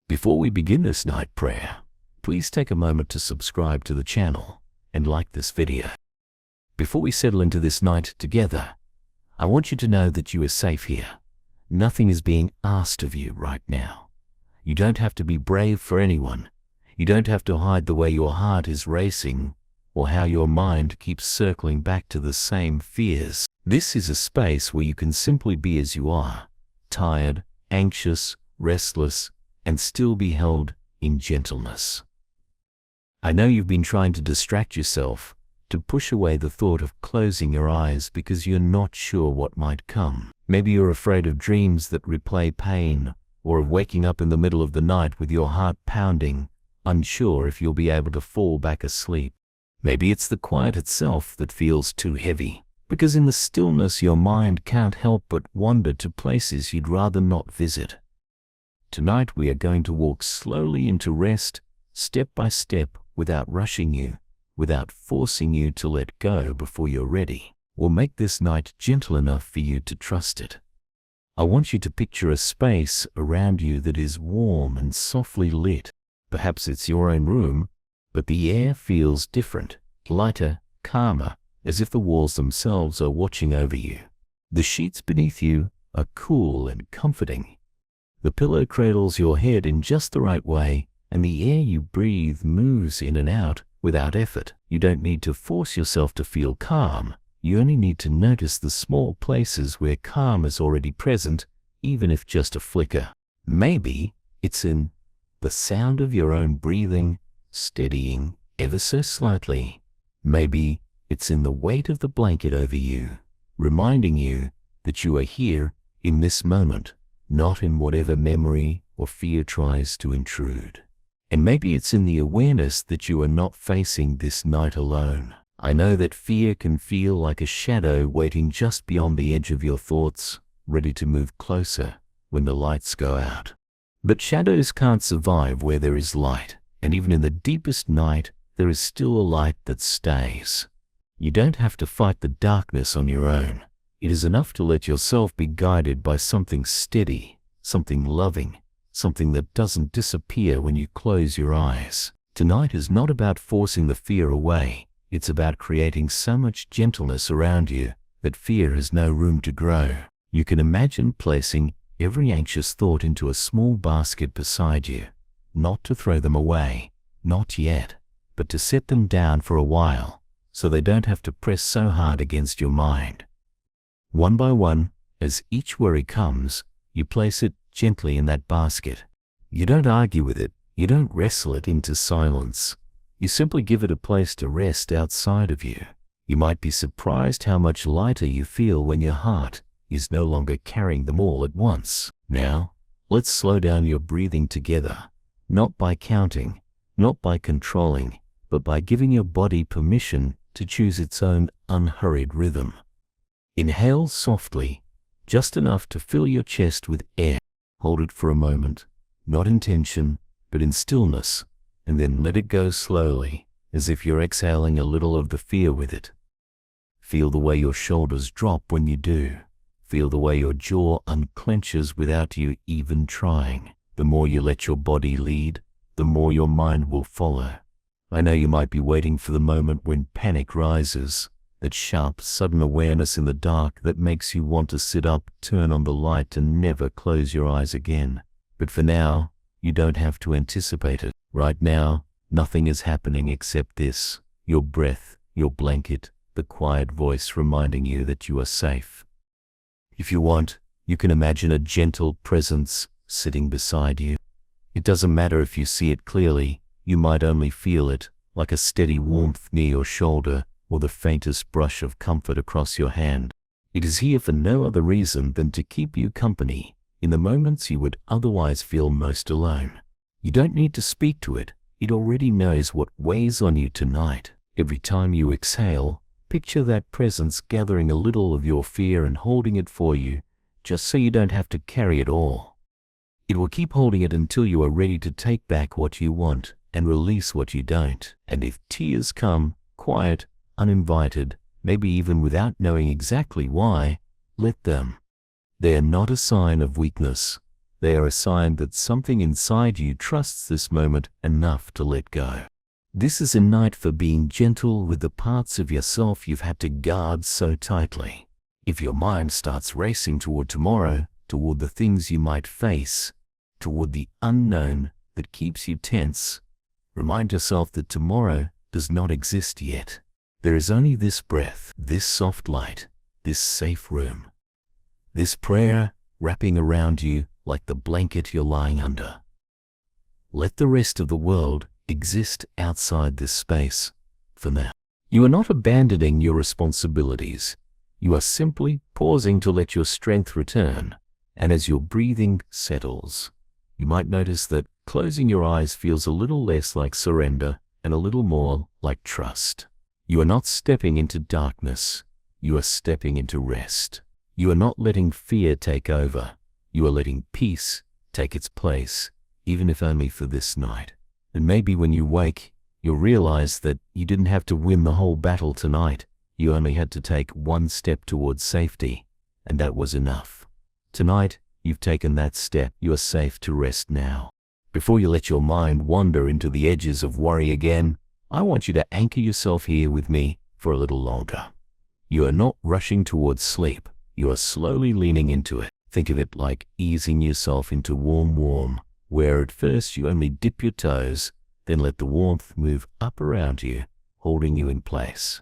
Before we begin this night prayer, please take a moment to subscribe to the channel and like this video. Before we settle into this night together, I want you to know that you are safe here. Nothing is being asked of you right now. You don't have to be brave for anyone. You don't have to hide the way your heart is racing or how your mind keeps circling back to the same fears. This is a space where you can simply be as you are, tired, anxious, restless, and still be held in gentleness. I know you've been trying to distract yourself, to push away the thought of closing your eyes because you're not sure what might come. Maybe you're afraid of dreams that replay pain, or of waking up in the middle of the night with your heart pounding, unsure if you'll be able to fall back asleep. Maybe it's the quiet itself that feels too heavy, because in the stillness your mind can't help but wander to places you'd rather not visit. Tonight we are going to walk slowly into rest, step by step, without rushing you, without forcing you to let go before you're ready. We'll make this night gentle enough for you to trust it. I want you to picture a space around you that is warm and softly lit. Perhaps it's your own room, but the air feels different, lighter, calmer, as if the walls themselves are watching over you. The sheets beneath you are cool and comforting. The pillow cradles your head in just the right way, and the air you breathe moves in and out without effort. You don't need to force yourself to feel calm. You only need to notice the small places where calm is already present, even if just a flicker. Maybe it's in the sound of your own breathing, steadying ever so slightly. Maybe it's in the weight of the blanket over you, reminding you that you are here in this moment, not in whatever memory or fear tries to intrude. And maybe it's in the awareness that you are not facing this night alone. I know that fear can feel like a shadow waiting just beyond the edge of your thoughts, ready to move closer when the lights go out. But shadows can't survive where there is light, and even in the deepest night, there is still a light that stays. You don't have to fight the darkness on your own. It is enough to let yourself be guided by something steady, something loving, something that doesn't disappear when you close your eyes. Tonight is not about forcing the fear away. It's about creating so much gentleness around you that fear has no room to grow. You can imagine placing every anxious thought into a small basket beside you, not to throw them away, not yet, but to set them down for a while, so they don't have to press so hard against your mind. One by one, as each worry comes, you place it gently in that basket. You don't argue with it. You don't wrestle it into silence. You simply give it a place to rest outside of you. You might be surprised how much lighter you feel when your heart is no longer carrying them all at once. Now, let's slow down your breathing together, not by counting, not by controlling, but by giving your body permission to choose its own unhurried rhythm. Inhale softly, just enough to fill your chest with air. Hold it for a moment, not in tension, but in stillness, and then let it go slowly, as if you're exhaling a little of the fear with it. Feel the way your shoulders drop when you do. Feel the way your jaw unclenches without you even trying. The more you let your body lead, the more your mind will follow. I know you might be waiting for the moment when panic rises, that sharp, sudden awareness in the dark that makes you want to sit up, turn on the light, and never close your eyes again. But for now, you don't have to anticipate it. Right now, nothing is happening except this: your breath, your blanket, the quiet voice reminding you that you are safe. If you want, you can imagine a gentle presence sitting beside you. It doesn't matter if you see it clearly. You might only feel it, like a steady warmth near your shoulder, or the faintest brush of comfort across your hand. It is here for no other reason than to keep you company in the moments you would otherwise feel most alone. You don't need to speak to it. It already knows what weighs on you tonight. Every time you exhale, picture that presence gathering a little of your fear and holding it for you, just so you don't have to carry it all. It will keep holding it until you are ready to take back what you want and release what you don't. And if tears come, quiet, uninvited, maybe even without knowing exactly why, let them. They are not a sign of weakness. They are a sign that something inside you trusts this moment enough to let go. This is a night for being gentle with the parts of yourself you've had to guard so tightly. If your mind starts racing toward tomorrow, toward the things you might face, toward the unknown that keeps you tense, remind yourself that tomorrow does not exist yet. There is only this breath, this soft light, this safe room, this prayer wrapping around you like the blanket you're lying under. Let the rest of the world exist outside this space for now. You are not abandoning your responsibilities. You are simply pausing to let your strength return. And as your breathing settles, you might notice that closing your eyes feels a little less like surrender and a little more like trust. You are not stepping into darkness. You are stepping into rest. You are not letting fear take over. You are letting peace take its place, even if only for this night. And maybe when you wake, you'll realize that you didn't have to win the whole battle tonight. You only had to take one step towards safety, and that was enough. Tonight, you've taken that step. You are safe to rest now. Before you let your mind wander into the edges of worry again, I want you to anchor yourself here with me for a little longer. You are not rushing towards sleep. You are slowly leaning into it. Think of it like easing yourself into warm, where at first you only dip your toes, then let the warmth move up around you, holding you in place.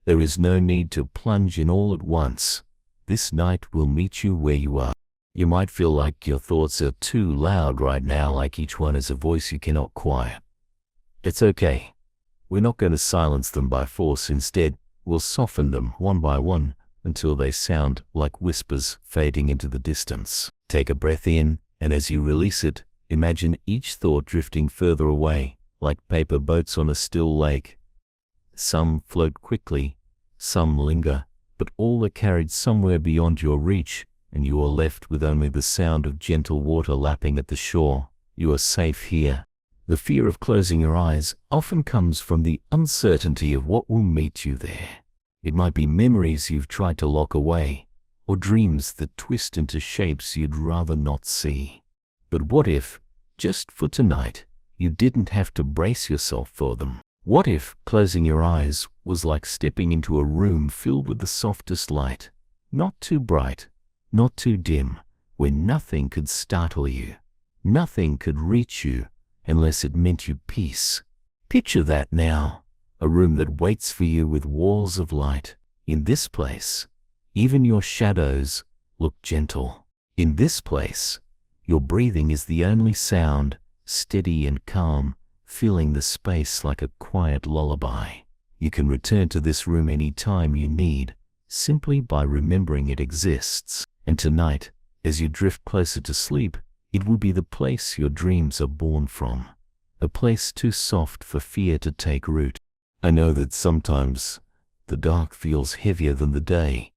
There is no need to plunge in all at once. This night will meet you where you are. You might feel like your thoughts are too loud right now, like each one is a voice you cannot quiet. It's okay. We're not going to silence them by force. Instead, we'll soften them one by one until they sound like whispers fading into the distance. Take a breath in, and as you release it, imagine each thought drifting further away, like paper boats on a still lake. Some float quickly, some linger, but all are carried somewhere beyond your reach, and you are left with only the sound of gentle water lapping at the shore. You are safe here. The fear of closing your eyes often comes from the uncertainty of what will meet you there. It might be memories you've tried to lock away, or dreams that twist into shapes you'd rather not see. But what if, just for tonight, you didn't have to brace yourself for them? What if closing your eyes was like stepping into a room filled with the softest light, not too bright, not too dim, where nothing could startle you, nothing could reach you unless it meant you peace? Picture that now, a room that waits for you with walls of light. In this place, even your shadows look gentle. In this place, your breathing is the only sound, steady and calm, filling the space like a quiet lullaby. You can return to this room any time you need, simply by remembering it exists. And tonight, as you drift closer to sleep, it will be the place your dreams are born from, a place too soft for fear to take root. I know that sometimes the dark feels heavier than the day.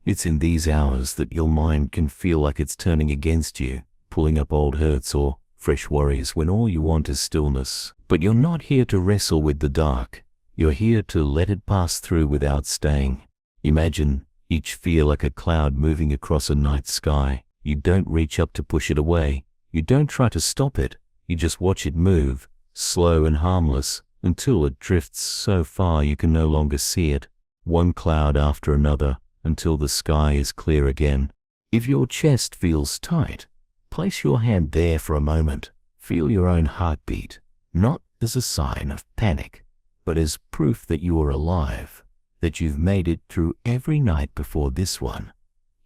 It's in these hours that your mind can feel like it's turning against you, pulling up old hurts or fresh worries when all you want is stillness. But you're not here to wrestle with the dark. You're here to let it pass through without staying. Imagine each fear like a cloud moving across a night sky. You don't reach up to push it away. You don't try to stop it. You just watch it move, slow and harmless, until it drifts so far you can no longer see it, one cloud after another, until the sky is clear again. If your chest feels tight, place your hand there for a moment. Feel your own heartbeat, not as a sign of panic, but as proof that you are alive, that you've made it through every night before this one,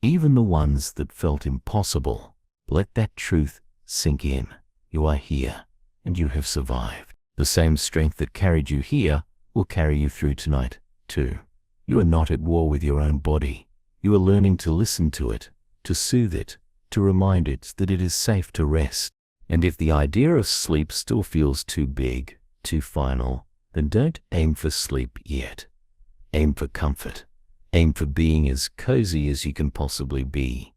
even the ones that felt impossible. Let that truth sink in. You are here, and you have survived. The same strength that carried you here will carry you through tonight, too. You are not at war with your own body. You are learning to listen to it, to soothe it, to remind it that it is safe to rest. And if the idea of sleep still feels too big, too final, then don't aim for sleep yet. Aim for comfort. Aim for being as cozy as you can possibly be.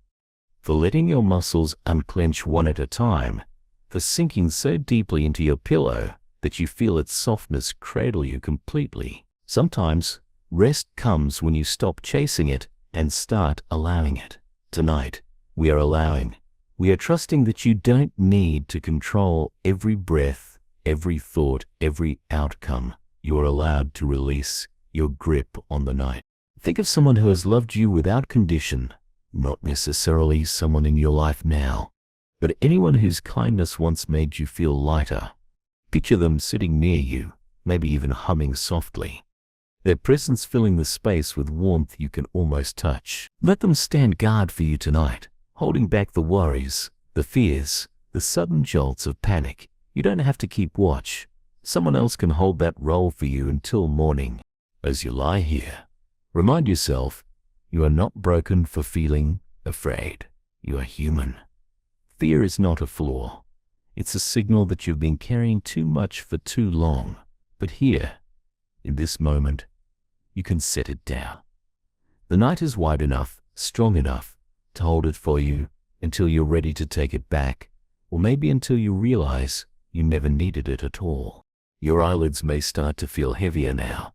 For letting your muscles unclench one at a time. For sinking so deeply into your pillow that you feel its softness cradle you completely. Sometimes, rest comes when you stop chasing it and start allowing it. Tonight, we are allowing. We are trusting that you don't need to control every breath, every thought, every outcome. You are allowed to release your grip on the night. Think of someone who has loved you without condition, not necessarily someone in your life now, but anyone whose kindness once made you feel lighter. Picture them sitting near you, maybe even humming softly, their presence filling the space with warmth you can almost touch. Let them stand guard for you tonight, holding back the worries, the fears, the sudden jolts of panic. You don't have to keep watch. Someone else can hold that role for you until morning. As you lie here, remind yourself you are not broken for feeling afraid. You are human. Fear is not a flaw. It's a signal that you've been carrying too much for too long. But here, in this moment, you can set it down. The night is wide enough, strong enough to hold it for you until you're ready to take it back, or maybe until you realize you never needed it at all. Your eyelids may start to feel heavier now.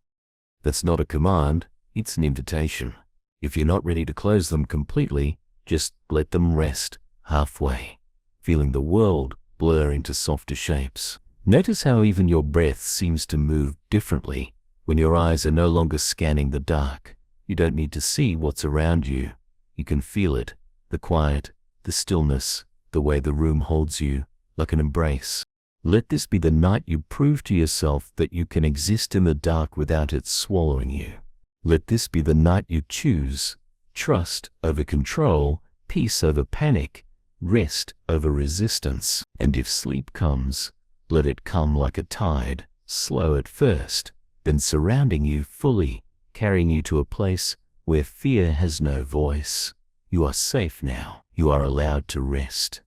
That's not a command, it's an invitation. If you're not ready to close them completely, just let them rest halfway, feeling the world blur into softer shapes. Notice how even your breath seems to move differently when your eyes are no longer scanning the dark. You don't need to see what's around you. You can feel it, the quiet, the stillness, the way the room holds you, like an embrace. Let this be the night you prove to yourself that you can exist in the dark without it swallowing you. Let this be the night you choose trust over control, peace over panic, rest over resistance. And if sleep comes, let it come like a tide, slow at first, then surrounding you fully, carrying you to a place where fear has no voice. You are safe now. You are allowed to rest,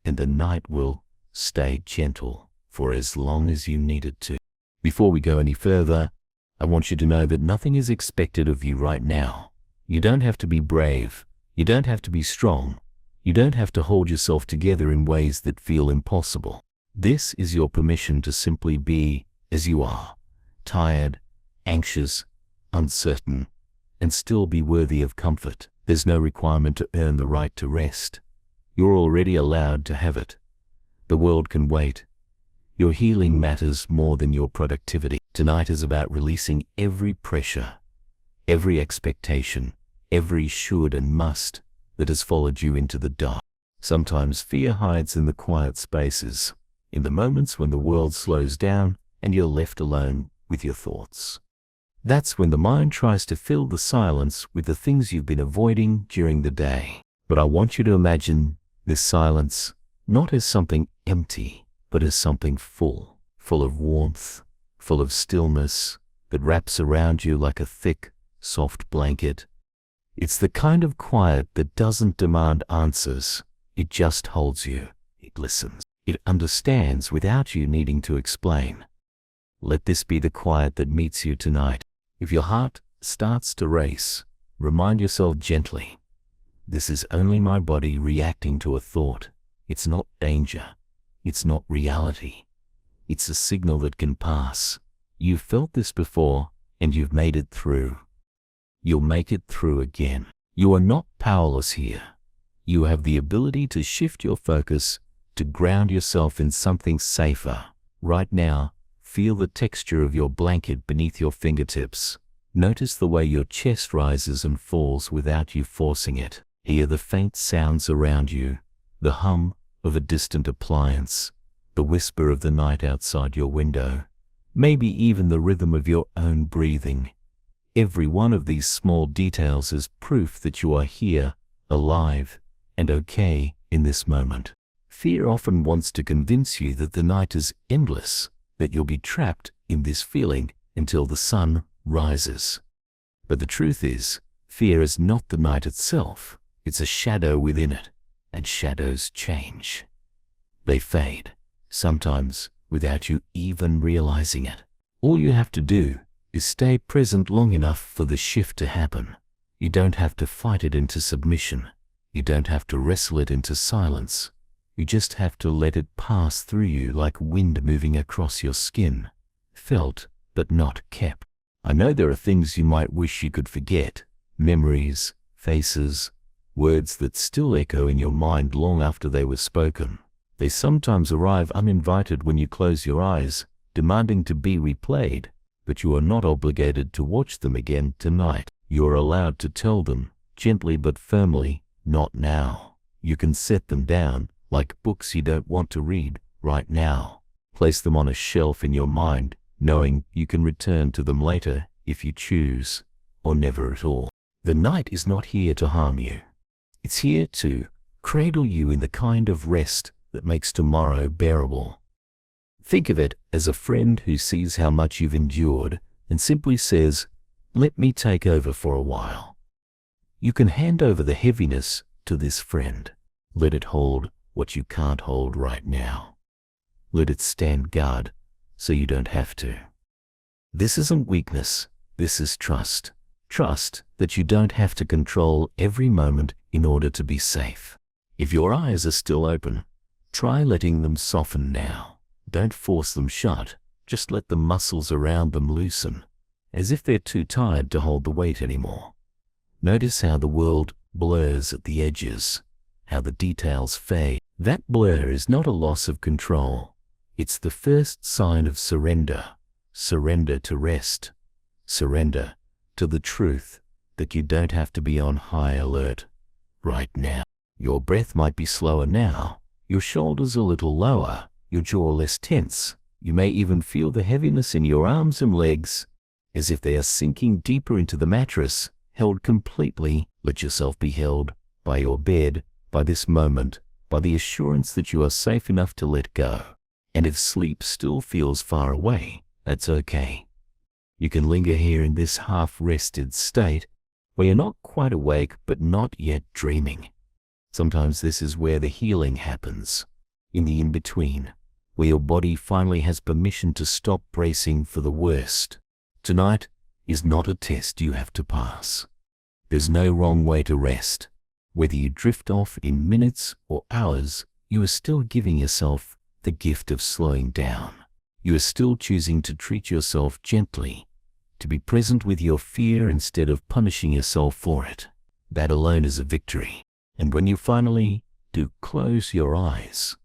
and the night will stay gentle for as long as you need it to. Before we go any further, I want you to know that nothing is expected of you right now. You don't have to be brave. You don't have to be strong. You don't have to hold yourself together in ways that feel impossible. This is your permission to simply be as you are, tired, anxious, uncertain, and still be worthy of comfort. There's no requirement to earn the right to rest. You're already allowed to have it. The world can wait. Your healing matters more than your productivity. Tonight is about releasing every pressure, every expectation, every should and must that has followed you into the dark. Sometimes fear hides in the quiet spaces, in the moments when the world slows down and you're left alone with your thoughts. That's when the mind tries to fill the silence with the things you've been avoiding during the day. But I want you to imagine this silence not as something empty, but as something full of warmth, full of stillness that wraps around you like a thick, soft blanket. It's the kind of quiet that doesn't demand answers. It just holds you. It listens. It understands without you needing to explain. Let this be the quiet that meets you tonight. If your heart starts to race, remind yourself gently, this is only my body reacting to a thought. It's not danger. It's not reality. It's a signal that can pass. You've felt this before, and you've made it through. You'll make it through again. You are not powerless here. You have the ability to shift your focus, to ground yourself in something safer. Right now, feel the texture of your blanket beneath your fingertips. Notice the way your chest rises and falls without you forcing it. Hear the faint sounds around you, the hum of a distant appliance, the whisper of the night outside your window, maybe even the rhythm of your own breathing. Every one of these small details is proof that you are here, alive, and okay in this moment. Fear often wants to convince you that the night is endless, that you'll be trapped in this feeling until the sun rises. But the truth is, fear is not the night itself. It's a shadow within it, and shadows change. They fade, sometimes without you even realizing it. All you have to do is stay present long enough for the shift to happen. You don't have to fight it into submission. You don't have to wrestle it into silence. You just have to let it pass through you like wind moving across your skin, felt but not kept. I know there are things you might wish you could forget, memories, faces, words that still echo in your mind long after they were spoken. They sometimes arrive uninvited when you close your eyes, demanding to be replayed, but you are not obligated to watch them again tonight. You are allowed to tell them, gently but firmly, not now. You can set them down, like books you don't want to read right now. Place them on a shelf in your mind, knowing you can return to them later if you choose, or never at all. The night is not here to harm you. It's here to cradle you in the kind of rest that makes tomorrow bearable. Think of it as a friend who sees how much you've endured and simply says, "Let me take over for a while." You can hand over the heaviness to this friend. Let it hold what you can't hold right now. Let it stand guard so you don't have to. This isn't weakness, this is trust. Trust that you don't have to control every moment in order to be safe. If your eyes are still open, try letting them soften now. Don't force them shut, just let the muscles around them loosen, as if they're too tired to hold the weight anymore. Notice how the world blurs at the edges, how the details fade. That blur is not a loss of control. It's the first sign of surrender. Surrender to rest. Surrender to the truth that you don't have to be on high alert right now. Your breath might be slower now, your shoulders a little lower, your jaw less tense. You may even feel the heaviness in your arms and legs, as if they are sinking deeper into the mattress, held completely. Let yourself be held by your bed, by this moment, by the assurance that you are safe enough to let go. And if sleep still feels far away, that's okay. You can linger here in this half-rested state, where you're not quite awake but not yet dreaming. Sometimes this is where the healing happens, in the in-between, where your body finally has permission to stop bracing for the worst. Tonight is not a test you have to pass. There's no wrong way to rest. Whether you drift off in minutes or hours, you are still giving yourself the gift of slowing down. You are still choosing to treat yourself gently, to be present with your fear instead of punishing yourself for it. That alone is a victory. And when you finally do close your eyes,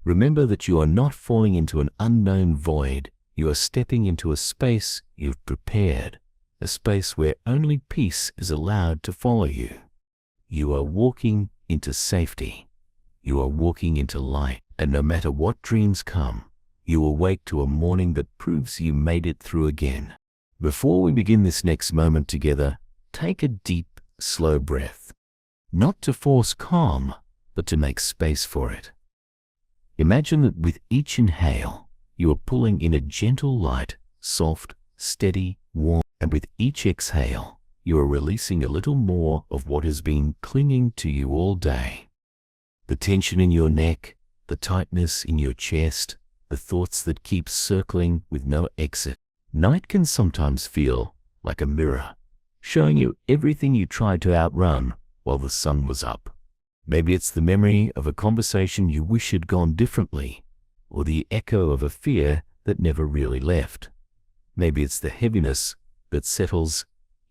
remember that you are not falling into an unknown void. You are stepping into a space you've prepared, a space where only peace is allowed to follow you. You are walking into safety. You are walking into light. And no matter what dreams come, you awake to a morning that proves you made it through again. Before we begin this next moment together, take a deep, slow breath. Not to force calm, but to make space for it. Imagine that with each inhale, you are pulling in a gentle light, soft, steady, warm, and with each exhale, you are releasing a little more of what has been clinging to you all day. The tension in your neck, the tightness in your chest, the thoughts that keep circling with no exit. Night can sometimes feel like a mirror, showing you everything you tried to outrun while the sun was up. Maybe it's the memory of a conversation you wish had gone differently, or the echo of a fear that never really left. Maybe it's the heaviness that settles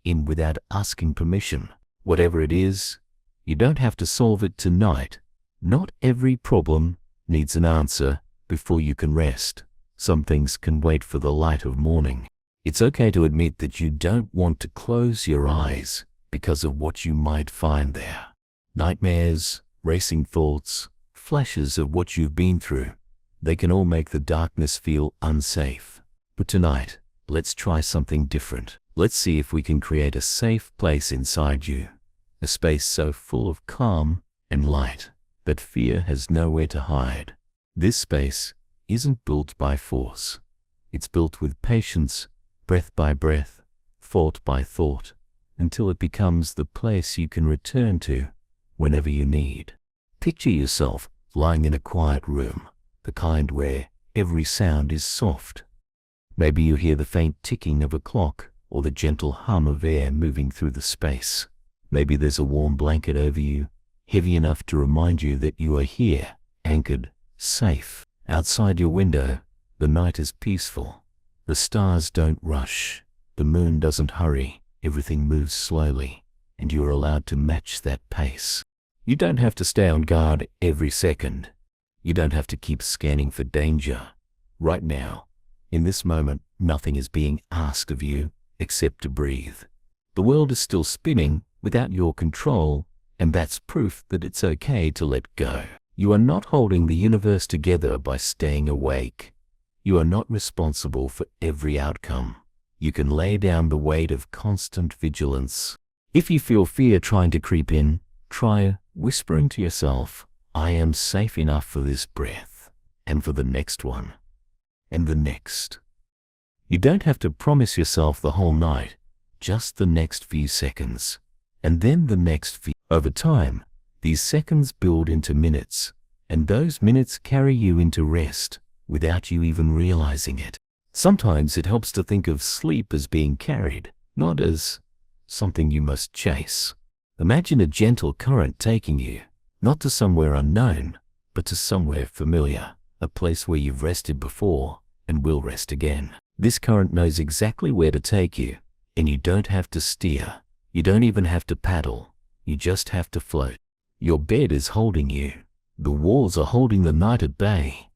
in without asking permission. Whatever it is, you don't have to solve it tonight. Not every problem needs an answer before you can rest. Some things can wait for the light of morning. It's okay to admit that you don't want to close your eyes because of what you might find there. Nightmares, racing thoughts, flashes of what you've been through. They can all make the darkness feel unsafe. But tonight, let's try something different. Let's see if we can create a safe place inside you. A space so full of calm and light that fear has nowhere to hide. This space isn't built by force. It's built with patience, breath by breath, thought by thought, until it becomes the place you can return to whenever you need. Picture yourself lying in a quiet room, the kind where every sound is soft. Maybe you hear the faint ticking of a clock or the gentle hum of air moving through the space. Maybe there's a warm blanket over you, heavy enough to remind you that you are here, anchored, safe. Outside your window, the night is peaceful. The stars don't rush. The moon doesn't hurry. Everything moves slowly. and you are allowed to match that pace. You don't have to stay on guard every second. You don't have to keep scanning for danger. Right now, in this moment, nothing is being asked of you except to breathe. The world is still spinning without your control, and that's proof that it's okay to let go. You are not holding the universe together by staying awake. You are not responsible for every outcome. You can lay down the weight of constant vigilance. If you feel fear trying to creep in, try whispering to yourself, I am safe enough for this breath, and for the next one, and the next. You don't have to promise yourself the whole night, just the next few seconds, and then the next few. Over time, these seconds build into minutes, and those minutes carry you into rest without you even realizing it. Sometimes it helps to think of sleep as being carried, not as something you must chase. Imagine a gentle current taking you, not to somewhere unknown, but to somewhere familiar, a place where you've rested before and will rest again. This current knows exactly where to take you, and you don't have to steer. You don't even have to paddle. You just have to float. Your bed is holding you. The walls are holding the night at bay.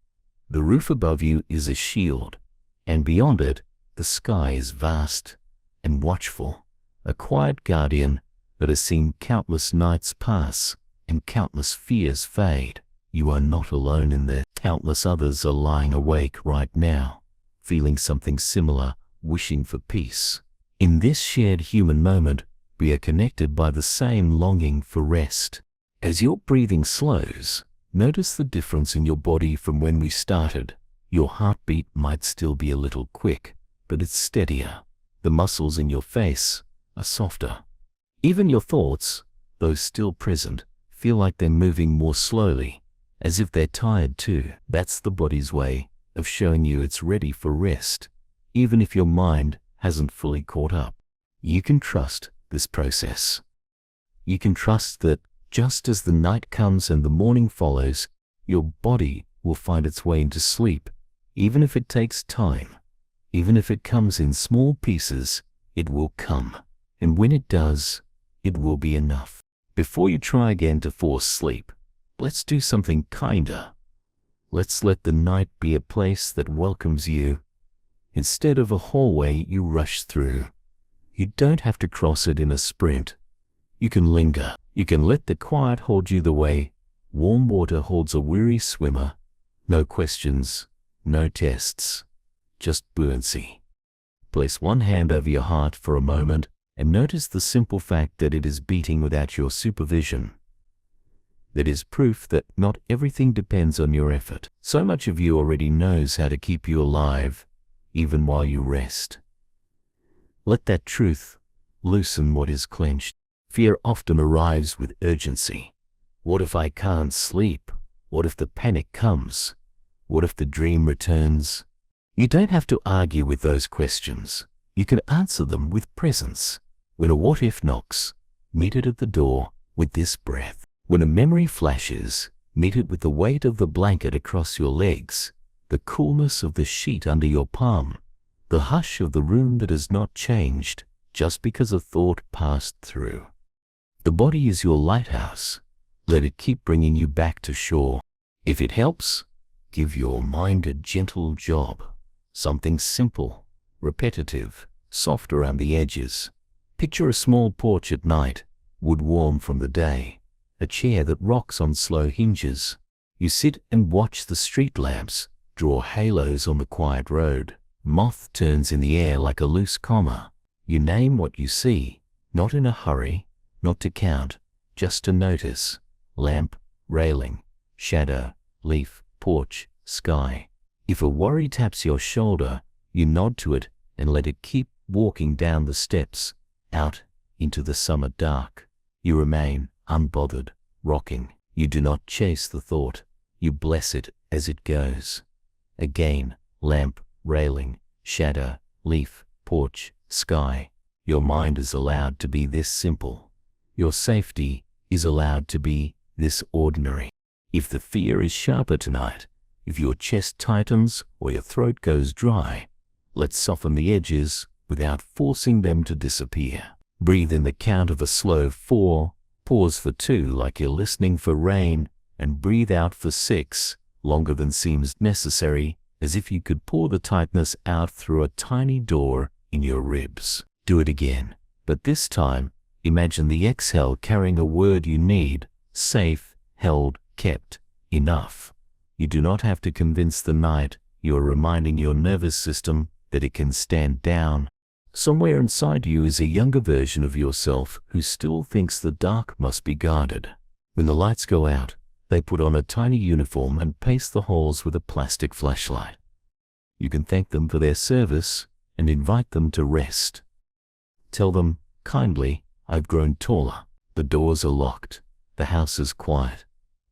The roof above you is a shield, and beyond it, the sky is vast and watchful, a quiet guardian that has seen countless nights pass and countless fears fade. You are not alone in there. Countless others are lying awake right now, feeling something similar, wishing for peace. In this shared human moment, we are connected by the same longing for rest. As your breathing slows, notice the difference in your body from when we started. Your heartbeat might still be a little quick, but it's steadier. The muscles in your face are softer. Even your thoughts, though still present, feel like they're moving more slowly, as if they're tired too. That's the body's way of showing you it's ready for rest, even if your mind hasn't fully caught up. You can trust this process. You can trust that just as the night comes and the morning follows, your body will find its way into sleep, even if it takes time. Even if it comes in small pieces, it will come. And when it does, it will be enough. Before you try again to force sleep, let's do something kinder. Let's let the night be a place that welcomes you, instead of a hallway you rush through. You don't have to cross it in a sprint. You can linger. You can let the quiet hold you the way warm water holds a weary swimmer. No questions, no tests, just buoyancy. Place one hand over your heart for a moment and notice the simple fact that it is beating without your supervision. That is proof that not everything depends on your effort. So much of you already knows how to keep you alive, even while you rest. Let that truth loosen what is clenched. Fear often arrives with urgency. What if I can't sleep? What if the panic comes? What if the dream returns? You don't have to argue with those questions. You can answer them with presence. When a what if knocks, meet it at the door with this breath. When a memory flashes, meet it with the weight of the blanket across your legs, the coolness of the sheet under your palm, the hush of the room that has not changed just because a thought passed through. The body is your lighthouse. Let it keep bringing you back to shore. If it helps, give your mind a gentle job. Something simple, repetitive, soft around the edges. Picture a small porch at night, wood warm from the day, a chair that rocks on slow hinges. You sit and watch the street lamps draw halos on the quiet road. Moth turns in the air like a loose comma. You name what you see, not in a hurry, not to count, just to notice. Lamp, railing, shadow, leaf, porch, sky. If a worry taps your shoulder, you nod to it and let it keep walking down the steps, out into the summer dark. You remain unbothered, rocking. You do not chase the thought. You bless it as it goes. Again, lamp, railing, shadow, leaf, porch, sky. Your mind is allowed to be this simple. Your safety is allowed to be this ordinary. If the fear is sharper tonight, if your chest tightens or your throat goes dry, let's soften the edges without forcing them to disappear. Breathe in the count of a slow 4, pause for 2 like you're listening for rain, and breathe out for 6, longer than seems necessary, as if you could pour the tightness out through a tiny door in your ribs. Do it again, but this time, imagine the exhale carrying a word you need: safe, held, kept, enough. You do not have to convince the night, you are reminding your nervous system that it can stand down. Somewhere inside you is a younger version of yourself who still thinks the dark must be guarded. When the lights go out, they put on a tiny uniform and pace the halls with a plastic flashlight. You can thank them for their service and invite them to rest. Tell them, kindly, I've grown taller. The doors are locked. The house is quiet.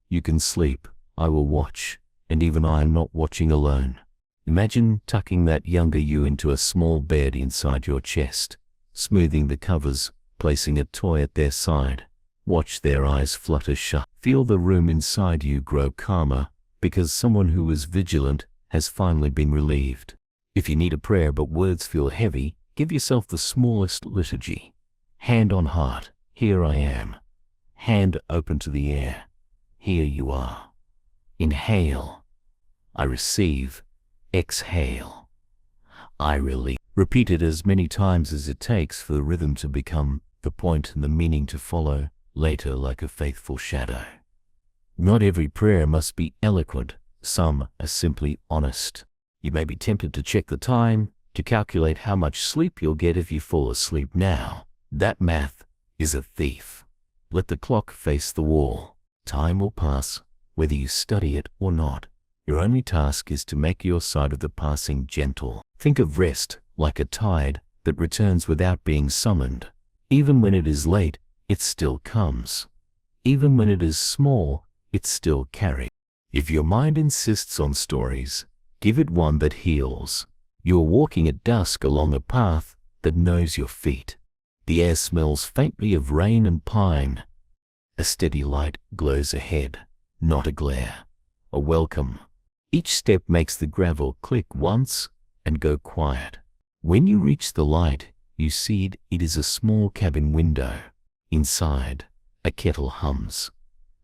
You can sleep. I will watch. And even I am not watching alone. Imagine tucking that younger you into a small bed inside your chest, smoothing the covers, placing a toy at their side. Watch their eyes flutter shut. Feel the room inside you grow calmer, because someone who was vigilant has finally been relieved. If you need a prayer but words feel heavy, give yourself the smallest liturgy. Hand on heart, here I am. Hand open to the air, here you are. Inhale, I receive. Exhale, I release. Repeat it as many times as it takes for the rhythm to become the point and the meaning to follow later like a faithful shadow. Not every prayer must be eloquent. Some are simply honest. You may be tempted to check the time, to calculate how much sleep you'll get if you fall asleep now. That math is a thief. Let the clock face the wall. Time will pass, whether you study it or not. Your only task is to make your side of the passing gentle. Think of rest like a tide that returns without being summoned. Even when it is late, it still comes. Even when it is small, it still carries. If your mind insists on stories, give it one that heals. You are walking at dusk along a path that knows your feet. The air smells faintly of rain and pine. A steady light glows ahead, not a glare, a welcome. Each step makes the gravel click once and go quiet. When you reach the light, you see it is a small cabin window. Inside, a kettle hums.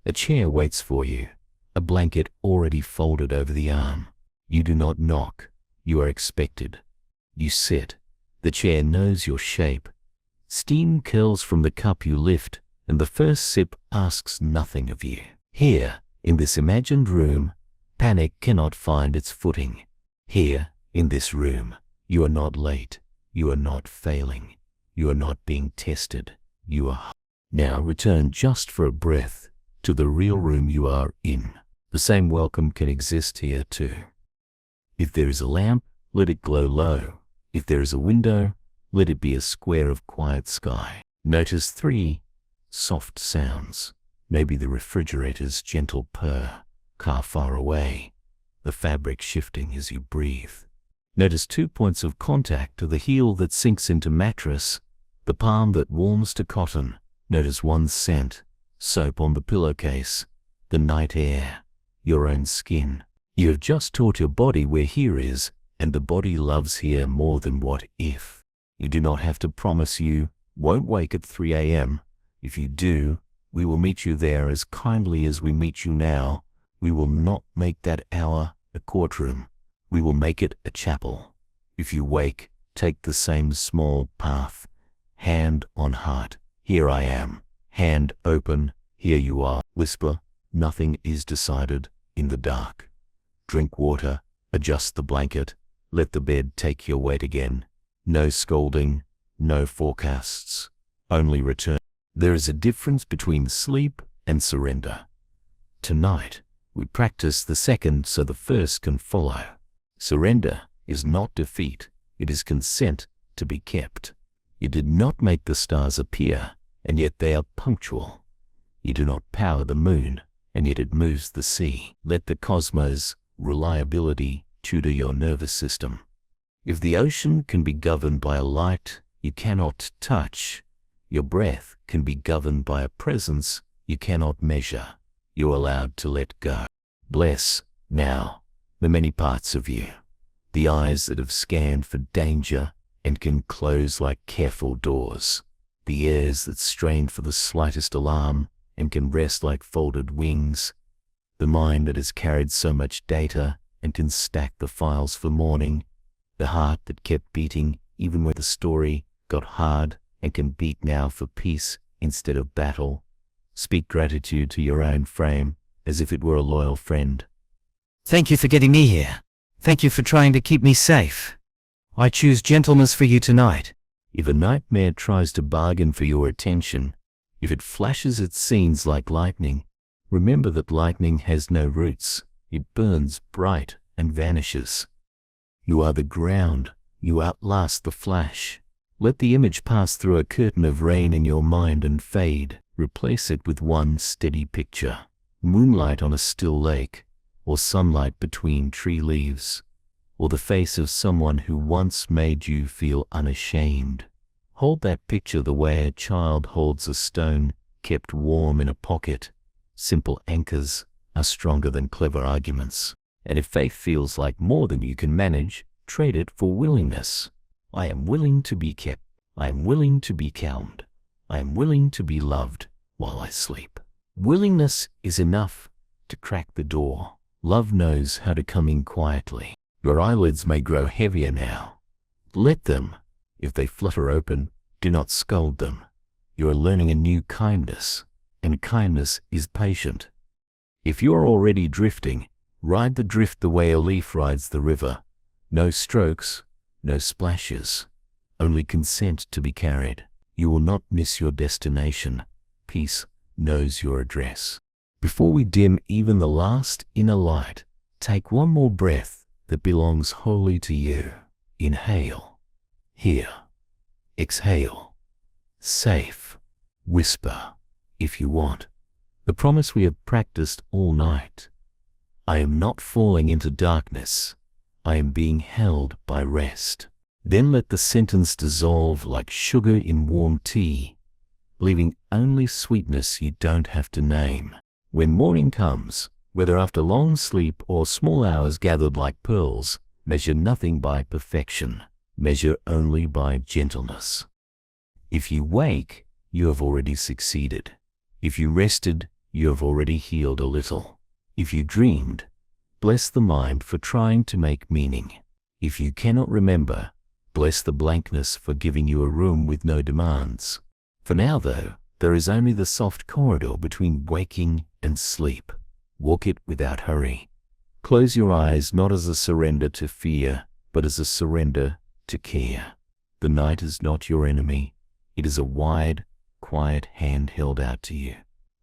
A chair waits for you, a blanket already folded over the arm. You do not knock, you are expected. You sit. The chair knows your shape. Steam curls from the cup you lift, and the first sip asks nothing of you. Here, in this imagined room, panic cannot find its footing. Here, in this room, you are not late, you are not failing, you are not being tested, you are. Now return just for a breath to the real room you are in. The same welcome can exist here too. If there is a lamp, let it glow low. If there is a window, let it be a square of quiet sky. Notice 3 soft sounds. Maybe the refrigerator's gentle purr, car far away, the fabric shifting as you breathe. Notice 2 points of contact to the heel that sinks into mattress, the palm that warms to cotton. Notice 1 scent, soap on the pillowcase, the night air, your own skin. You have just taught your body where here is, and the body loves here more than what if. You do not have to promise you won't wake at 3 a.m. If you do, we will meet you there as kindly as we meet you now. We will not make that hour a courtroom. We will make it a chapel. If you wake, take the same small path. Hand on heart, here I am. Hand open, here you are. Whisper, nothing is decided in the dark. Drink water, adjust the blanket, let the bed take your weight again. No scolding, no forecasts, only return. There is a difference between sleep and surrender. Tonight, we practice the second so the first can follow. Surrender is not defeat, it is consent to be kept. You did not make the stars appear, and yet they are punctual. You do not power the moon, and yet it moves the sea. Let the cosmos' reliability tutor your nervous system. If the ocean can be governed by a light you cannot touch, your breath can be governed by a presence you cannot measure. You're allowed to let go. Bless, now, the many parts of you, the eyes that have scanned for danger and can close like careful doors. the ears that strain for the slightest alarm and can rest like folded wings, the mind that has carried so much data and can stack the files for morning, the heart that kept beating even when the story got hard and can beat now for peace instead of battle. Speak gratitude to your own frame as if it were a loyal friend. Thank you for getting me here. Thank you for trying to keep me safe. I choose gentleness for you tonight. If a nightmare tries to bargain for your attention, if it flashes its scenes like lightning, remember that lightning has no roots. It burns bright and vanishes. You are the ground. You outlast the flash. Let the image pass through a curtain of rain in your mind and fade. Replace it with one steady picture. Moonlight on a still lake, or sunlight between tree leaves, or the face of someone who once made you feel unashamed. Hold that picture the way a child holds a stone kept warm in a pocket. Simple anchors are stronger than clever arguments. And if faith feels like more than you can manage, trade it for willingness. I am willing to be kept. I am willing to be calmed. I am willing to be loved while I sleep. Willingness is enough to crack the door. Love knows how to come in quietly. Your eyelids may grow heavier now. Let them. If they flutter open, do not scold them. You are learning a new kindness, and kindness is patient. If you are already drifting, ride the drift the way a leaf rides the river. No strokes, no splashes, only consent to be carried. You will not miss your destination. Peace knows your address. Before we dim even the last inner light, take one more breath that belongs wholly to you. Inhale. Here. Exhale. Safe. Whisper, if you want, the promise we have practiced all night. I am not falling into darkness. I am being held by rest. Then let the sentence dissolve like sugar in warm tea, leaving only sweetness you don't have to name. When morning comes, whether after long sleep or small hours gathered like pearls, measure nothing by perfection. Measure only by gentleness. If you wake, you have already succeeded. If you rested, you have already healed a little. If you dreamed, bless the mind for trying to make meaning. If you cannot remember, bless the blankness for giving you a room with no demands. For now, though, there is only the soft corridor between waking and sleep. Walk it without hurry. Close your eyes not as a surrender to fear, but as a surrender to care. The night is not your enemy. It is a wide, quiet hand held out to you.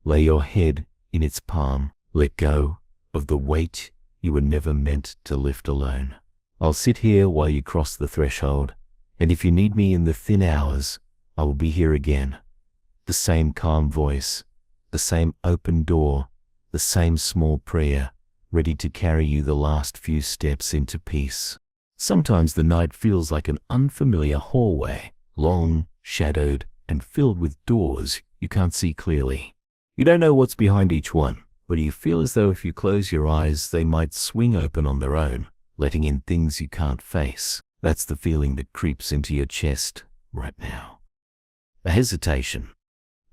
Lay your head in its palm. Let go of the weight you were never meant to lift alone. I'll sit here while you cross the threshold, and if you need me in the thin hours, I will be here again. The same calm voice, the same open door, the same small prayer, ready to carry you the last few steps into peace. Sometimes the night feels like an unfamiliar hallway, long, shadowed, and filled with doors you can't see clearly. You don't know what's behind each one, but you feel as though if you close your eyes, they might swing open on their own, letting in things you can't face. That's the feeling that creeps into your chest right now. A hesitation,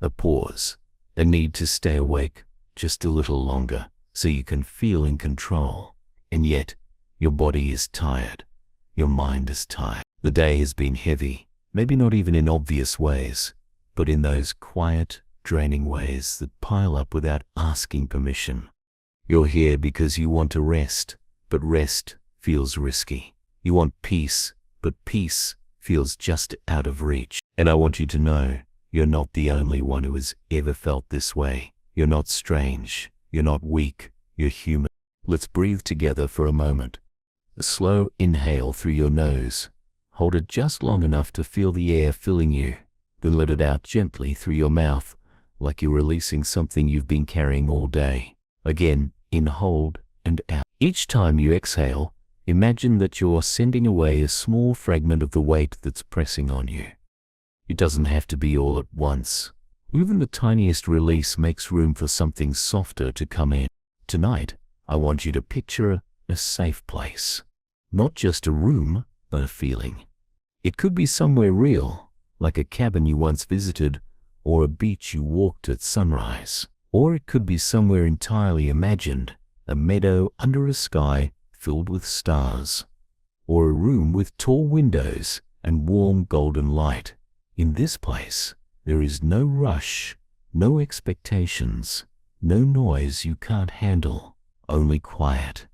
a pause, a need to stay awake just a little longer so you can feel in control. And yet, your body is tired. Your mind is tired. The day has been heavy, maybe not even in obvious ways, but in those quiet, draining ways that pile up without asking permission. You're here because you want to rest, but rest feels risky. You want peace, but peace feels just out of reach. And I want you to know, you're not the only one who has ever felt this way. You're not strange. You're not weak. You're human. Let's breathe together for a moment. A slow inhale through your nose. Hold it just long enough to feel the air filling you. Then let it out gently through your mouth, like you're releasing something you've been carrying all day. Again, in, hold, and out. Each time you exhale, imagine that you're sending away a small fragment of the weight that's pressing on you. It doesn't have to be all at once. Even the tiniest release makes room for something softer to come in. Tonight, I want you to picture a safe place. Not just a room, but a feeling. It could be somewhere real, like a cabin you once visited, or a beach you walked at sunrise. Or it could be somewhere entirely imagined, a meadow under a sky filled with stars, or a room with tall windows and warm golden light. In this place, there is no rush, no expectations, no noise you can't handle, only quiet,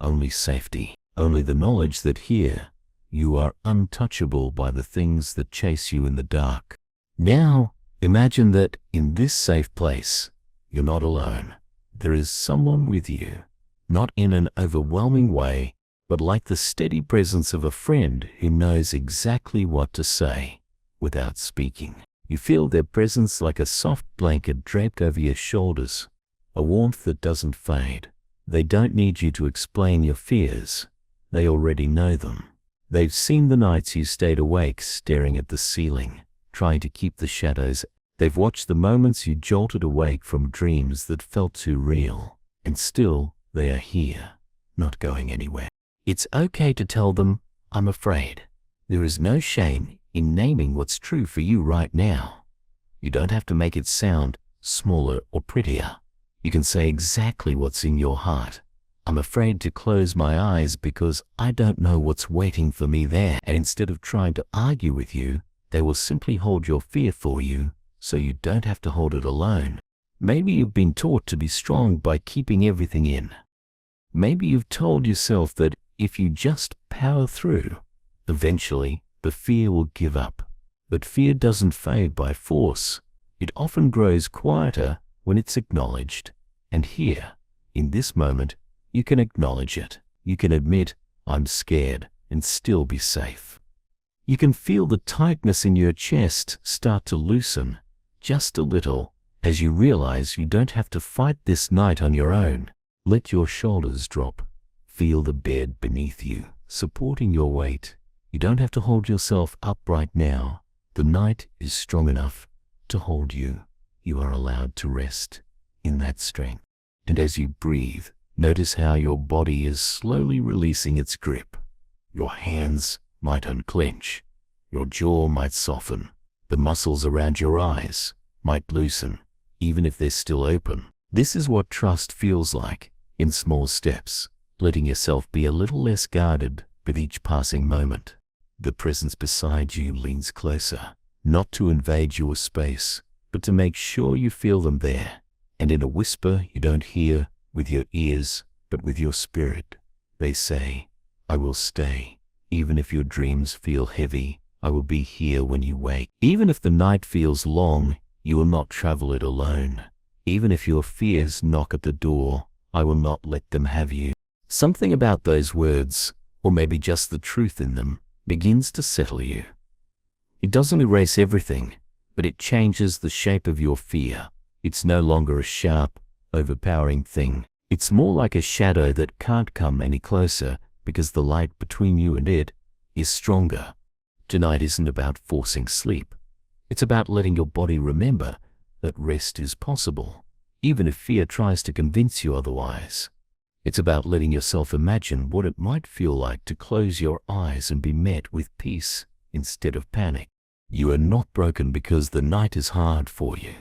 only safety, only the knowledge that here you are untouchable by the things that chase you in the dark. Now, imagine that in this safe place, you're not alone. There is someone with you, not in an overwhelming way, but like the steady presence of a friend who knows exactly what to say without speaking. You feel their presence like a soft blanket draped over your shoulders, a warmth that doesn't fade. They don't need you to explain your fears. They already know them. They've seen the nights you stayed awake staring at the ceiling, trying to keep the shadows. They've watched the moments you jolted awake from dreams that felt too real. And still, they are here, not going anywhere. It's okay to tell them, I'm afraid. There is no shame in naming what's true for you right now. You don't have to make it sound smaller or prettier. You can say exactly what's in your heart. I'm afraid to close my eyes because I don't know what's waiting for me there. And instead of trying to argue with you, they will simply hold your fear for you so you don't have to hold it alone. Maybe you've been taught to be strong by keeping everything in. Maybe you've told yourself that if you just power through, eventually the fear will give up. But fear doesn't fade by force. It often grows quieter when it's acknowledged. And here, in this moment, you can acknowledge it. You can admit, I'm scared, and still be safe. You can feel the tightness in your chest start to loosen, just a little, as you realize you don't have to fight this night on your own. Let your shoulders drop. Feel the bed beneath you, supporting your weight. You don't have to hold yourself up right now. The night is strong enough to hold you. You are allowed to rest in that strength. And as you breathe, notice how your body is slowly releasing its grip. Your hands might unclench. Your jaw might soften. The muscles around your eyes might loosen, even if they're still open. This is what trust feels like, in small steps, letting yourself be a little less guarded with each passing moment. The presence beside you leans closer, not to invade your space, but to make sure you feel them there. And in a whisper you don't hear with your ears, but with your spirit, they say, I will stay. Even if your dreams feel heavy, I will be here when you wake. Even if the night feels long, you will not travel it alone. Even if your fears knock at the door, I will not let them have you. Something about those words, or maybe just the truth in them, begins to settle you. It doesn't erase everything, but it changes the shape of your fear. It's no longer a sharp, overpowering thing. It's more like a shadow that can't come any closer because the light between you and it is stronger. Tonight isn't about forcing sleep. It's about letting your body remember that rest is possible, even if fear tries to convince you otherwise. It's about letting yourself imagine what it might feel like to close your eyes and be met with peace instead of panic. You are not broken because the night is hard for you.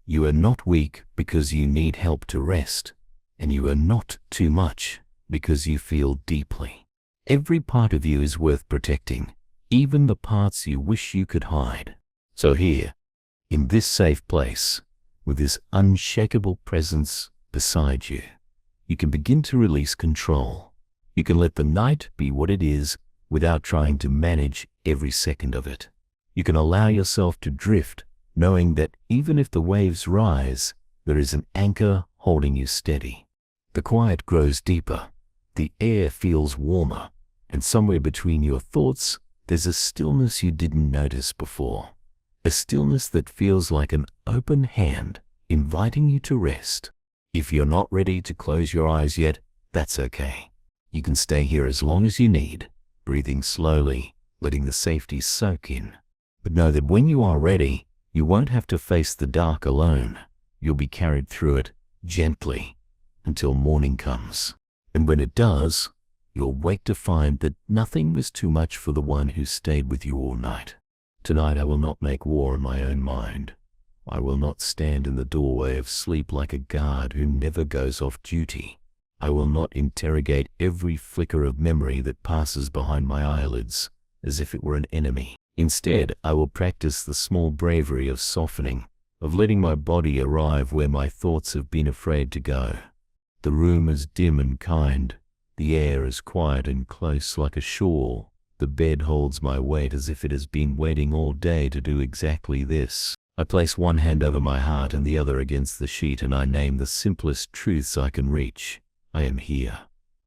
You are not weak because you need help to rest. And you are not too much because you feel deeply. Every part of you is worth protecting, even the parts you wish you could hide. So here, in this safe place, with this unshakable presence beside you, you can begin to release control. You can let the night be what it is without trying to manage every second of it. You can allow yourself to drift, knowing that even if the waves rise, there is an anchor holding you steady. The quiet grows deeper, the air feels warmer, and somewhere between your thoughts, there's a stillness you didn't notice before. A stillness that feels like an open hand inviting you to rest. If you're not ready to close your eyes yet, that's okay. You can stay here as long as you need, breathing slowly, letting the safety soak in. But know that when you are ready, you won't have to face the dark alone. You'll be carried through it gently until morning comes. And when it does, you'll wake to find that nothing was too much for the one who stayed with you all night. Tonight I will not make war in my own mind. I will not stand in the doorway of sleep like a guard who never goes off duty. I will not interrogate every flicker of memory that passes behind my eyelids as if it were an enemy. Instead, I will practice the small bravery of softening, of letting my body arrive where my thoughts have been afraid to go. The room is dim and kind. The air is quiet and close like a shawl. The bed holds my weight as if it has been waiting all day to do exactly this. I place one hand over my heart and the other against the sheet, and I name the simplest truths I can reach. I am here.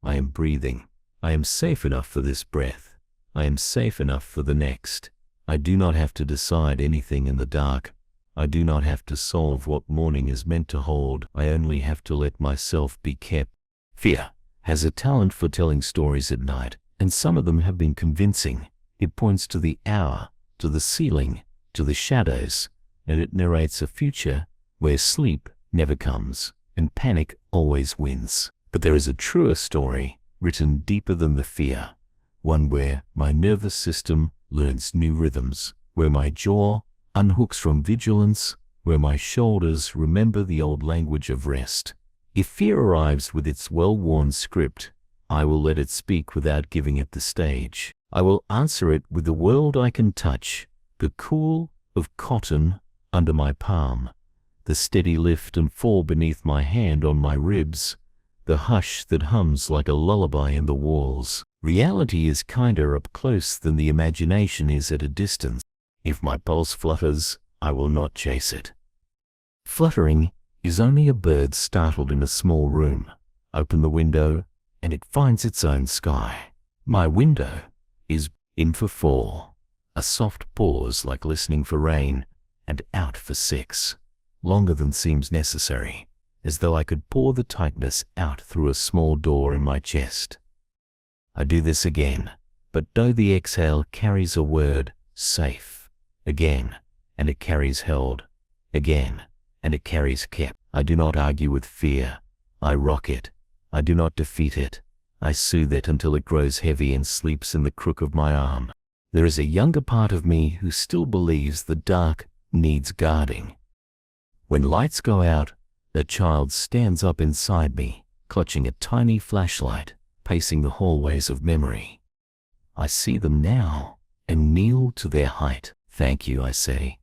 I am breathing. I am safe enough for this breath. I am safe enough for the next. I do not have to decide anything in the dark. I do not have to solve what morning is meant to hold. I only have to let myself be kept. Fear has a talent for telling stories at night, and some of them have been convincing. It points to the hour, to the ceiling, to the shadows, and it narrates a future where sleep never comes and panic always wins. But there is a truer story written deeper than the fear, one where my nervous system learns new rhythms, where my jaw unhooks from vigilance, where my shoulders remember the old language of rest. If fear arrives with its well-worn script, I will let it speak without giving it the stage. I will answer it with the world I can touch, the cool of cotton under my palm, the steady lift and fall beneath my hand on my ribs, the hush that hums like a lullaby in the walls. Reality is kinder up close than the imagination is at a distance. If my pulse flutters, I will not chase it. Fluttering is only a bird startled in a small room. Open the window, and it finds its own sky. My window is in for fall, a soft pause like listening for rain, and out for sex, longer than seems necessary, as though I could pour the tightness out through a small door in my chest. I do this again, but though the exhale carries a word, safe, again, and it carries held, again, and it carries kept. I do not argue with fear. I rock it. I do not defeat it. I soothe it until it grows heavy and sleeps in the crook of my arm. There is a younger part of me who still believes the dark needs guarding. When lights go out, a child stands up inside me, clutching a tiny flashlight, pacing the hallways of memory. I see them now and kneel to their height. Thank you, I say,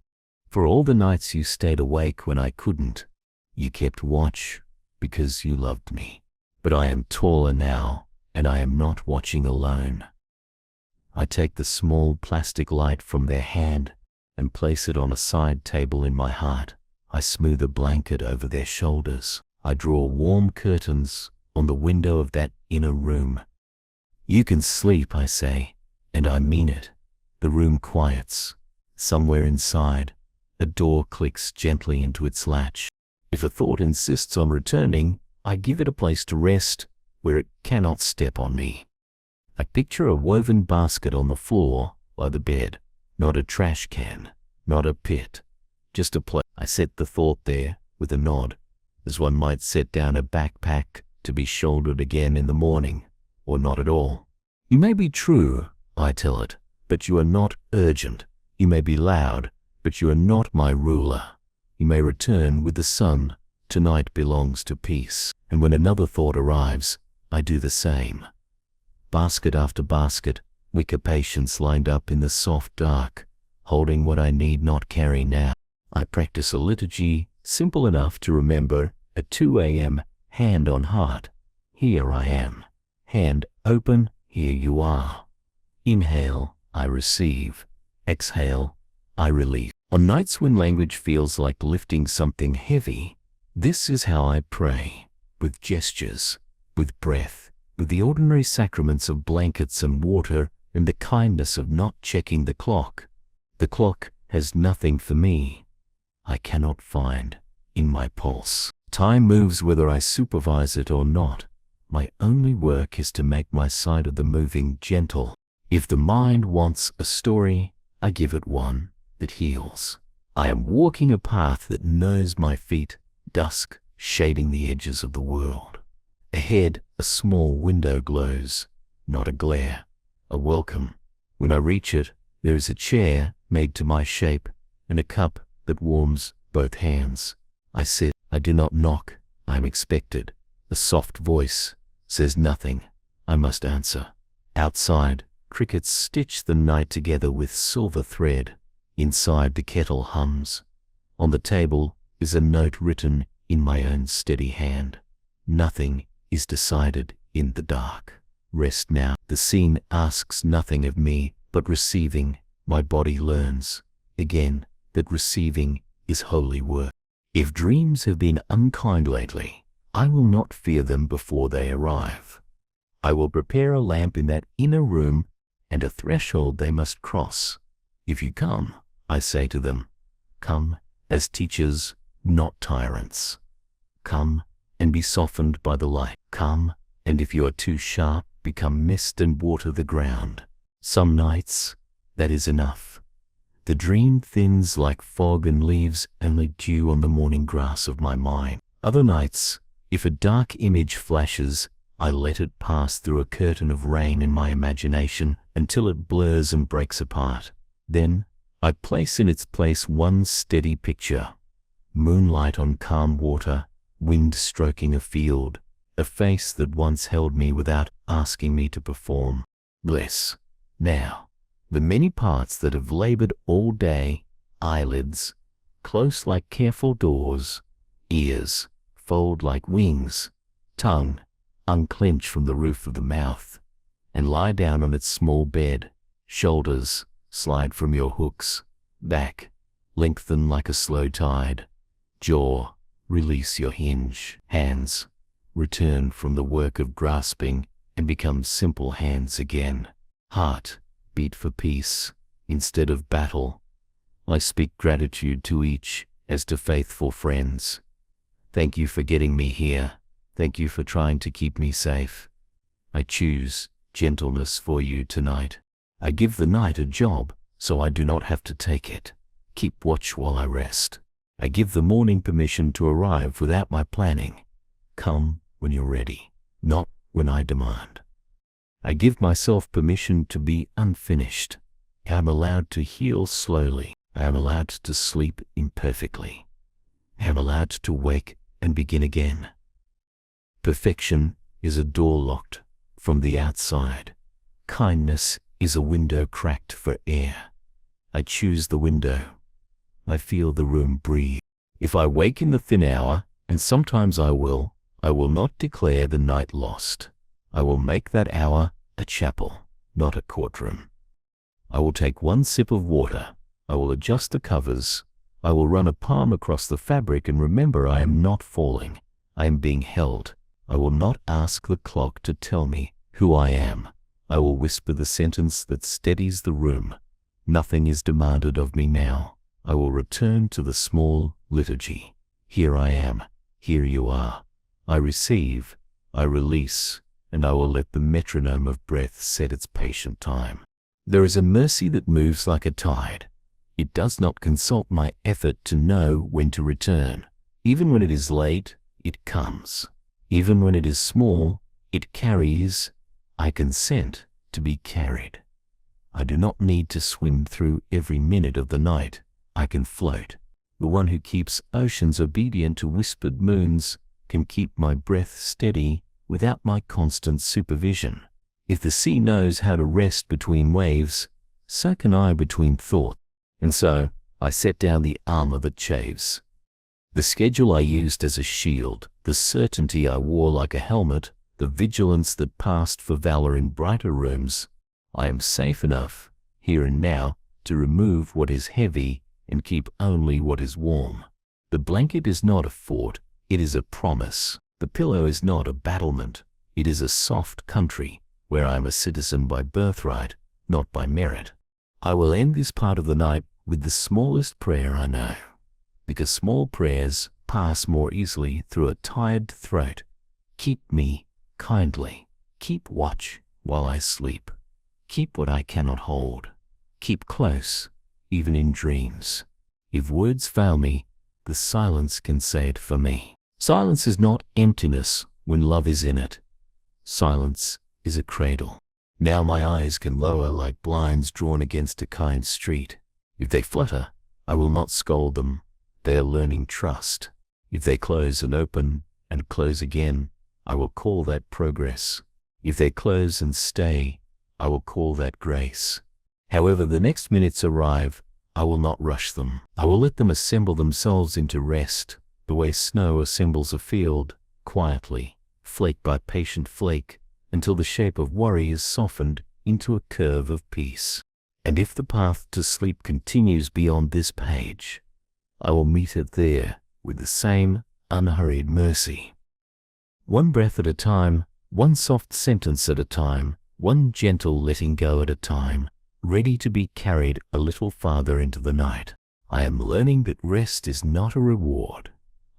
for all the nights you stayed awake when I couldn't. You kept watch because you loved me. But I am taller now, and I am not watching alone. I take the small plastic light from their hand and place it on a side table in my heart. I smooth a blanket over their shoulders. I draw warm curtains on the window of that inner room. You can sleep, I say, and I mean it. The room quiets. Somewhere inside, a door clicks gently into its latch. If a thought insists on returning, I give it a place to rest where it cannot step on me. I picture a woven basket on the floor by the bed, not a trash can, not a pit, just a place. I set the thought there with a nod, as one might set down a backpack to be shouldered again in the morning, or not at all. You may be true, I tell it, but you are not urgent. You may be loud, but you are not my ruler. You may return with the sun. Tonight belongs to peace. And when another thought arrives, I do the same. Basket after basket, wicker patience lined up in the soft dark, holding what I need not carry now. I practice a liturgy simple enough to remember at 2 a.m., hand on heart. Here I am. Hand open, here you are. Inhale, I receive. Exhale, I release. On nights when language feels like lifting something heavy, this is how I pray, with gestures, with breath, with the ordinary sacraments of blankets and water and the kindness of not checking the clock. The clock has nothing for me. I cannot find in my pulse. Time moves whether I supervise it or not. My only work is to make my side of the moving gentle. If the mind wants a story, I give it one that heals. I am walking a path that knows my feet, dusk shading the edges of the world. Ahead, a small window glows, not a glare, a welcome. When I reach it, there is a chair made to my shape, and a cup that warms both hands. I sit, I do not knock, I am expected. A soft voice says nothing, I must answer. Outside, crickets stitch the night together with silver thread. Inside, the kettle hums. On the table is a note written in my own steady hand. Nothing is decided in the dark. Rest now. The scene asks nothing of me but receiving. My body learns again that receiving is holy work. If dreams have been unkind lately, I will not fear them before they arrive. I will prepare a lamp in that inner room and a threshold they must cross. If you come, I say to them, come as teachers, not tyrants. Come and be softened by the light. Come, and if you are too sharp, become mist and water the ground. Some nights, that is enough. The dream thins like fog and leaves only dew on the morning grass of my mind. Other nights, if a dark image flashes, I let it pass through a curtain of rain in my imagination until it blurs and breaks apart. Then, I place in its place one steady picture. Moonlight on calm water, wind stroking a field, a face that once held me without asking me to perform. Bless, now, the many parts that have labored all day, eyelids, close like careful doors, ears, fold like wings, tongue, unclench from the roof of the mouth, and lie down on its small bed, shoulders, slide from your hooks, back, lengthen like a slow tide, jaw, release your hinge, hands, return from the work of grasping and become simple hands again, heart, beat for peace instead of battle. I speak gratitude to each as to faithful friends. Thank you for getting me here. Thank you for trying to keep me safe. I choose gentleness for you tonight. I give the night a job so I do not have to take it. Keep watch while I rest. I give the morning permission to arrive without my planning. Come when you're ready, not when I demand. I give myself permission to be unfinished. I am allowed to heal slowly. I am allowed to sleep imperfectly. I am allowed to wake and begin again. Perfection is a door locked from the outside. Kindness is a window cracked for air. I choose the window. I feel the room breathe. If I wake in the thin hour, and sometimes I will not declare the night lost. I will make that hour a chapel, not a courtroom. I will take one sip of water. I will adjust the covers. I will run a palm across the fabric and remember I am not falling. I am being held. I will not ask the clock to tell me who I am. I will whisper the sentence that steadies the room. Nothing is demanded of me now. I will return to the small liturgy. Here I am. Here you are. I receive. I release. And I will let the metronome of breath set its patient time. There is a mercy that moves like a tide. It does not consult my effort to know when to return. Even when it is late, it comes. Even when it is small, it carries. I consent to be carried. I do not need to swim through every minute of the night. I can float. The one who keeps oceans obedient to whispered moons can keep my breath steady without my constant supervision. If the sea knows how to rest between waves, so can I between thought. And so, I set down the armor that chaves. The schedule I used as a shield, the certainty I wore like a helmet, the vigilance that passed for valor in brighter rooms. I am safe enough, here and now, to remove what is heavy and keep only what is warm. The blanket is not a fort, it is a promise. The pillow is not a battlement, it is a soft country, where I am a citizen by birthright, not by merit. I will end this part of the night with the smallest prayer I know, because small prayers pass more easily through a tired throat. Keep me kindly. Keep watch while I sleep. Keep what I cannot hold. Keep close, even in dreams. If words fail me, the silence can say it for me. Silence is not emptiness when love is in it. Silence is a cradle. Now my eyes can lower like blinds drawn against a kind street. If they flutter, I will not scold them. They are learning trust. If they close and open and close again, I will call that progress. If they close and stay, I will call that grace. However the next minutes arrive, I will not rush them. I will let them assemble themselves into rest, the way snow assembles a field, quietly, flake by patient flake, until the shape of worry is softened into a curve of peace. And if the path to sleep continues beyond this page, I will meet it there with the same unhurried mercy. One breath at a time, one soft sentence at a time, one gentle letting go at a time, ready to be carried a little farther into the night. I am learning that rest is not a reward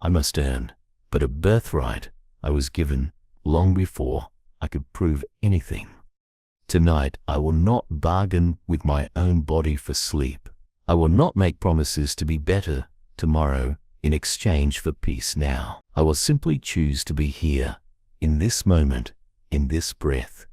I must earn, but a birthright I was given long before I could prove anything. Tonight I will not bargain with my own body for sleep. I will not make promises to be better tomorrow in exchange for peace now. I will simply choose to be here, in this moment, in this breath,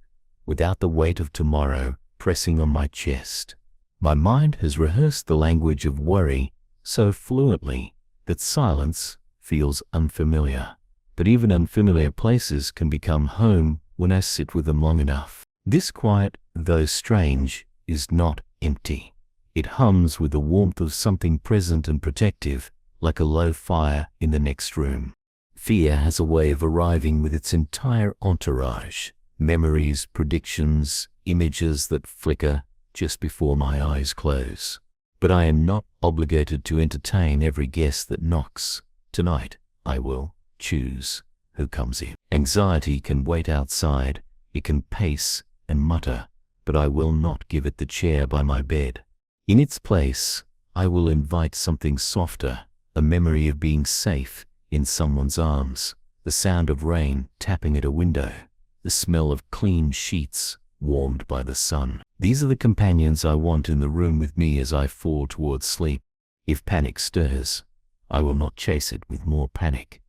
without the weight of tomorrow pressing on my chest. My mind has rehearsed the language of worry so fluently that silence feels unfamiliar. But even unfamiliar places can become home when I sit with them long enough. This quiet, though strange, is not empty. It hums with the warmth of something present and protective, like a low fire in the next room. Fear has a way of arriving with its entire entourage, memories, predictions, images that flicker just before my eyes close. But I am not obligated to entertain every guest that knocks. Tonight, I will choose who comes in. Anxiety can wait outside, it can pace and mutter, but I will not give it the chair by my bed. In its place, I will invite something softer, a memory of being safe in someone's arms, the sound of rain tapping at a window, the smell of clean sheets warmed by the sun. These are the companions I want in the room with me as I fall towards sleep. If panic stirs, I will not chase it with more panic.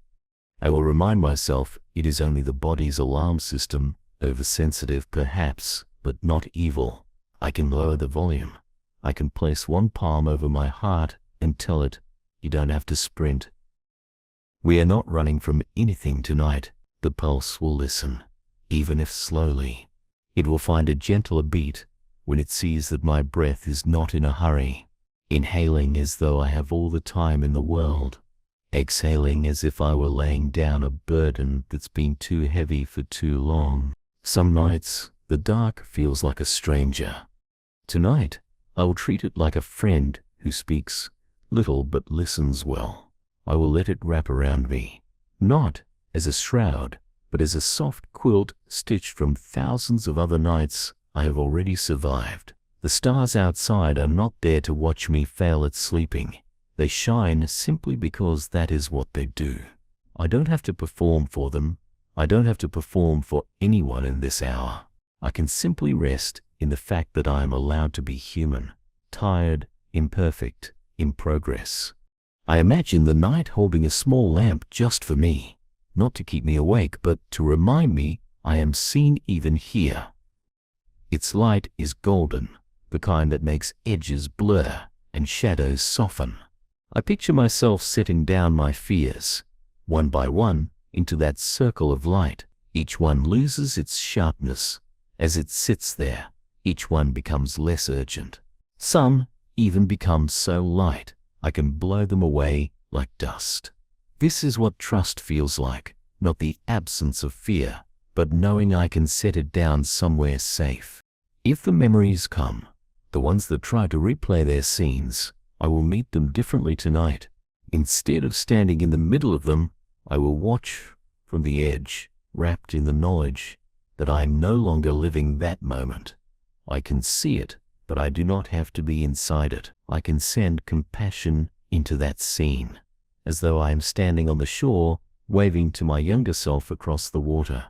I will remind myself it is only the body's alarm system, oversensitive perhaps, but not evil. I can lower the volume. I can place one palm over my heart and tell it, you don't have to sprint. We are not running from anything tonight. The pulse will listen, even if slowly. It will find a gentler beat when it sees that my breath is not in a hurry, inhaling as though I have all the time in the world, exhaling as if I were laying down a burden that's been too heavy for too long. Some nights, the dark feels like a stranger. Tonight, I will treat it like a friend who speaks little but listens well. I will let it wrap around me, not as a shroud, but as a soft quilt stitched from thousands of other nights I have already survived. The stars outside are not there to watch me fail at sleeping. They shine simply because that is what they do. I don't have to perform for them. I don't have to perform for anyone in this hour. I can simply rest in the fact that I am allowed to be human, tired, imperfect, in progress. I imagine the night holding a small lamp just for me, not to keep me awake, but to remind me I am seen even here. Its light is golden, the kind that makes edges blur and shadows soften. I picture myself setting down my fears, one by one, into that circle of light. Each one loses its sharpness. As it sits there, each one becomes less urgent. Some even become so light, I can blow them away like dust. This is what trust feels like, not the absence of fear, but knowing I can set it down somewhere safe. If the memories come, the ones that try to replay their scenes, I will meet them differently tonight. Instead of standing in the middle of them, I will watch from the edge, wrapped in the knowledge that I am no longer living that moment. I can see it, but I do not have to be inside it. I can send compassion into that scene, as though I am standing on the shore, waving to my younger self across the water.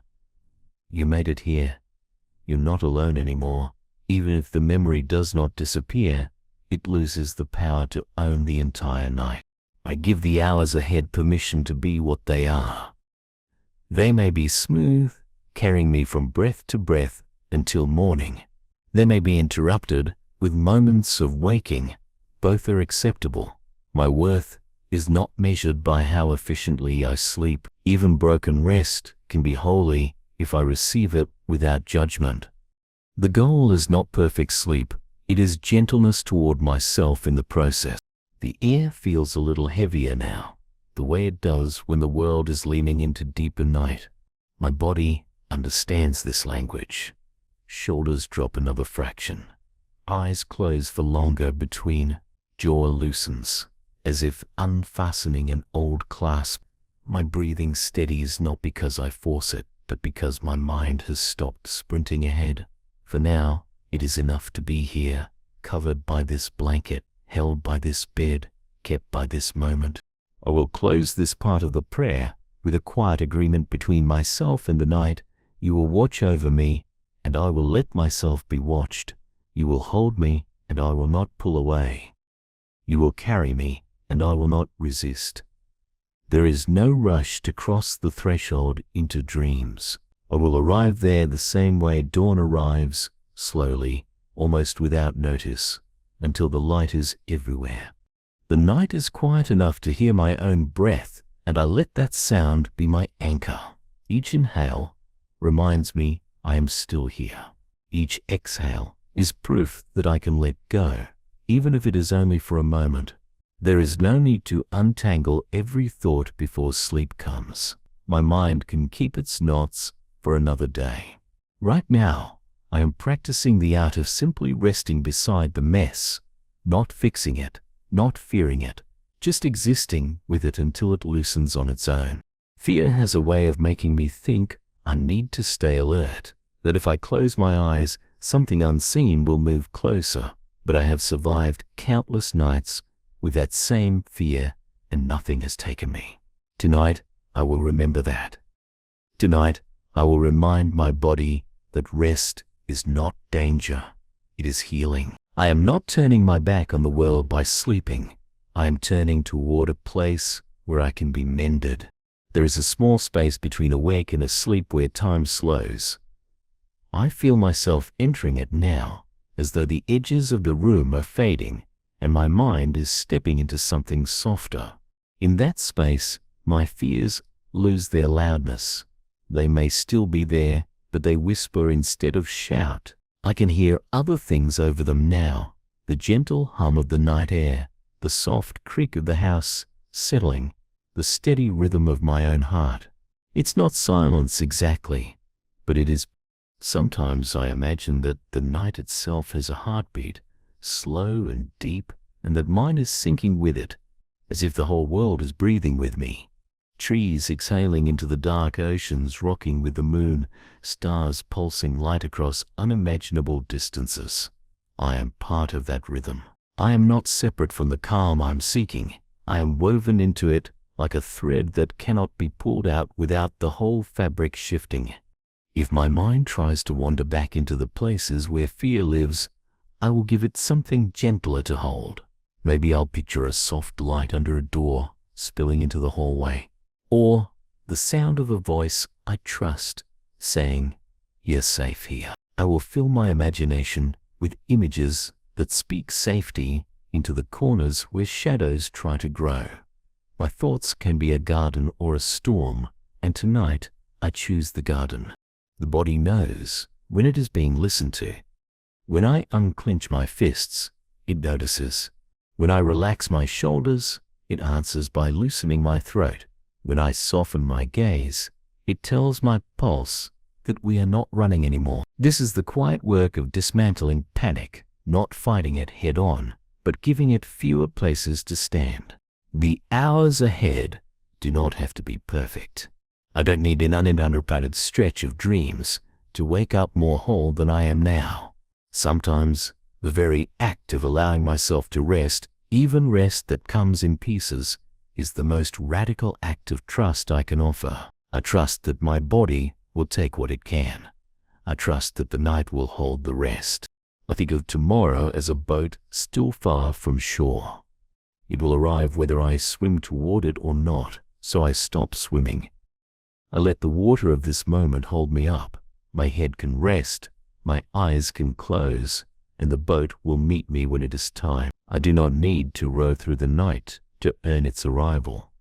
You made it here. You're not alone anymore. Even if the memory does not disappear, it loses the power to own the entire night. I give the hours ahead permission to be what they are. They may be smooth, carrying me from breath to breath until morning. They may be interrupted with moments of waking, Both are acceptable. My worth is not measured by how efficiently I sleep. Even broken rest can be holy if I receive it without judgment. The goal is not perfect sleep, it is gentleness toward myself in the process. The air feels a little heavier now, the way it does when the world is leaning into deeper night. My body understands this language. Shoulders drop another fraction. Eyes close for longer between. Jaw loosens, as if unfastening an old clasp. My breathing steadies not because I force it, but because my mind has stopped sprinting ahead. For now, it is enough to be here, covered by this blanket, held by this bed, kept by this moment. I will close this part of the prayer with a quiet agreement between myself and the night. You will watch over me, and I will let myself be watched. You will hold me, and I will not pull away. You will carry me, and I will not resist. There is no rush to cross the threshold into dreams. I will arrive there the same way dawn arrives, slowly, almost without notice, until the light is everywhere. The night is quiet enough to hear my own breath, and I let that sound be my anchor. Each inhale reminds me I am still here. Each exhale is proof that I can let go, even if it is only for a moment. There is no need to untangle every thought before sleep comes. My mind can keep its knots for another day. Right now, I am practicing the art of simply resting beside the mess, not fixing it, not fearing it, just existing with it until it loosens on its own. Fear has a way of making me think I need to stay alert, that if I close my eyes, something unseen will move closer. But I have survived countless nights with that same fear, and nothing has taken me. Tonight, I will remember that. Tonight, I will remind my body that rest is not danger, it is healing. I am not turning my back on the world by sleeping. I am turning toward a place where I can be mended. There is a small space between awake and asleep where time slows. I feel myself entering it now, as though the edges of the room are fading, and my mind is stepping into something softer. In that space, my fears lose their loudness. They may still be there, but they whisper instead of shout. I can hear other things over them now, the gentle hum of the night air, the soft creak of the house settling, the steady rhythm of my own heart. It's not silence exactly, but it is. Sometimes I imagine that the night itself has a heartbeat, slow and deep, and that mine is sinking with it, as if the whole world is breathing with me. Trees exhaling into the dark oceans, rocking with the moon, stars pulsing light across unimaginable distances. I am part of that rhythm. I am not separate from the calm I'm seeking. I am woven into it like a thread that cannot be pulled out without the whole fabric shifting. If my mind tries to wander back into the places where fear lives, I will give it something gentler to hold. Maybe I'll picture a soft light under a door, spilling into the hallway. Or the sound of a voice I trust, saying, "You're safe here." I will fill my imagination with images that speak safety into the corners where shadows try to grow. My thoughts can be a garden or a storm, and tonight I choose the garden. The body knows when it is being listened to. When I unclench my fists, it notices. When I relax my shoulders, it answers by loosening my throat. When I soften my gaze, it tells my pulse that we are not running anymore. This is the quiet work of dismantling panic, not fighting it head on, but giving it fewer places to stand. The hours ahead do not have to be perfect. I don't need an uninterrupted stretch of dreams to wake up more whole than I am now. Sometimes the very act of allowing myself to rest, even rest that comes in pieces, is the most radical act of trust I can offer. A trust that my body will take what it can. A trust that the night will hold the rest. I think of tomorrow as a boat still far from shore. It will arrive whether I swim toward it or not, so I stop swimming. I let the water of this moment hold me up. My head can rest, my eyes can close, and the boat will meet me when it is time. I do not need to row through the night to earn its arrival.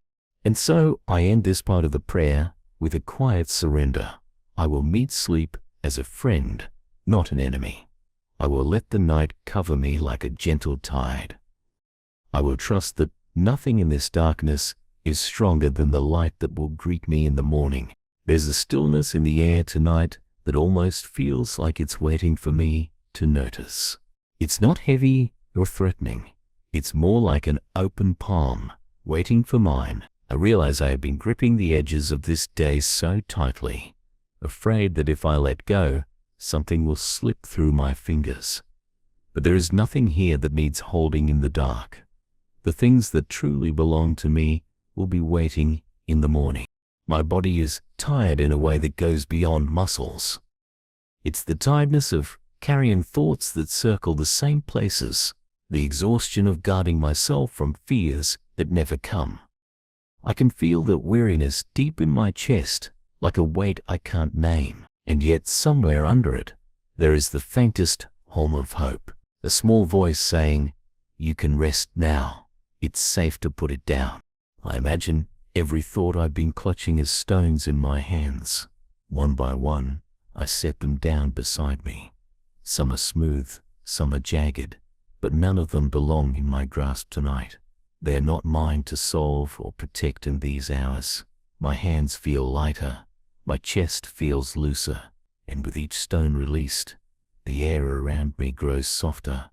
And so I end this part of the prayer with a quiet surrender. I will meet sleep as a friend, not an enemy. I will let the night cover me like a gentle tide. I will trust that nothing in this darkness is stronger than the light that will greet me in the morning. There's a stillness in the air tonight that almost feels like it's waiting for me to notice. It's not heavy or threatening. It's more like an open palm, waiting for mine. I realize I have been gripping the edges of this day so tightly, afraid that if I let go, something will slip through my fingers. But there is nothing here that needs holding in the dark. The things that truly belong to me will be waiting in the morning. My body is tired in a way that goes beyond muscles. It's the tiredness of carrying thoughts that circle the same places, the exhaustion of guarding myself from fears that never come. I can feel that weariness deep in my chest, like a weight I can't name, and yet somewhere under it, there is the faintest hum of hope, a small voice saying, "You can rest now. It's safe to put it down." I imagine every thought I've been clutching as stones in my hands. One by one, I set them down beside me. Some are smooth, some are jagged, but none of them belong in my grasp tonight. They are not mine to solve or protect in these hours. My hands feel lighter, my chest feels looser, and with each stone released, the air around me grows softer.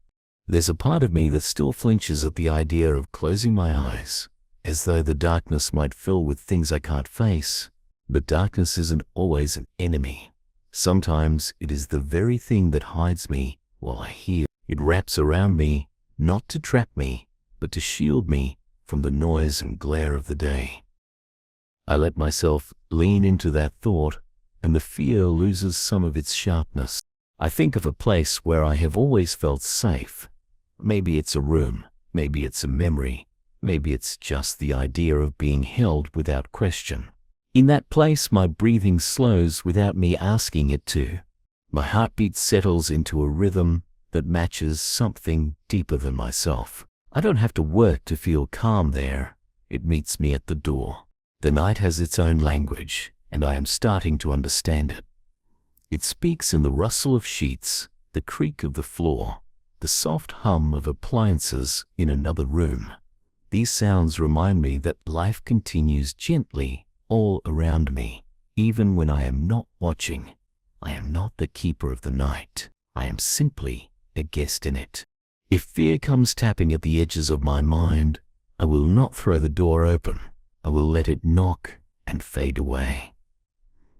There's a part of me that still flinches at the idea of closing my eyes, as though the darkness might fill with things I can't face. But darkness isn't always an enemy. Sometimes it is the very thing that hides me while I heal. It wraps around me, not to trap me, but to shield me from the noise and glare of the day. I let myself lean into that thought, and the fear loses some of its sharpness. I think of a place where I have always felt safe. Maybe it's a room, maybe it's a memory, maybe it's just the idea of being held without question. In that place, my breathing slows without me asking it to. My heartbeat settles into a rhythm that matches something deeper than myself. I don't have to work to feel calm there. It meets me at the door. The night has its own language, and I am starting to understand it. It speaks in the rustle of sheets, the creak of the floor, the soft hum of appliances in another room. These sounds remind me that life continues gently all around me, even when I am not watching. I am not the keeper of the night. I am simply a guest in it. If fear comes tapping at the edges of my mind, I will not throw the door open. I will let it knock and fade away.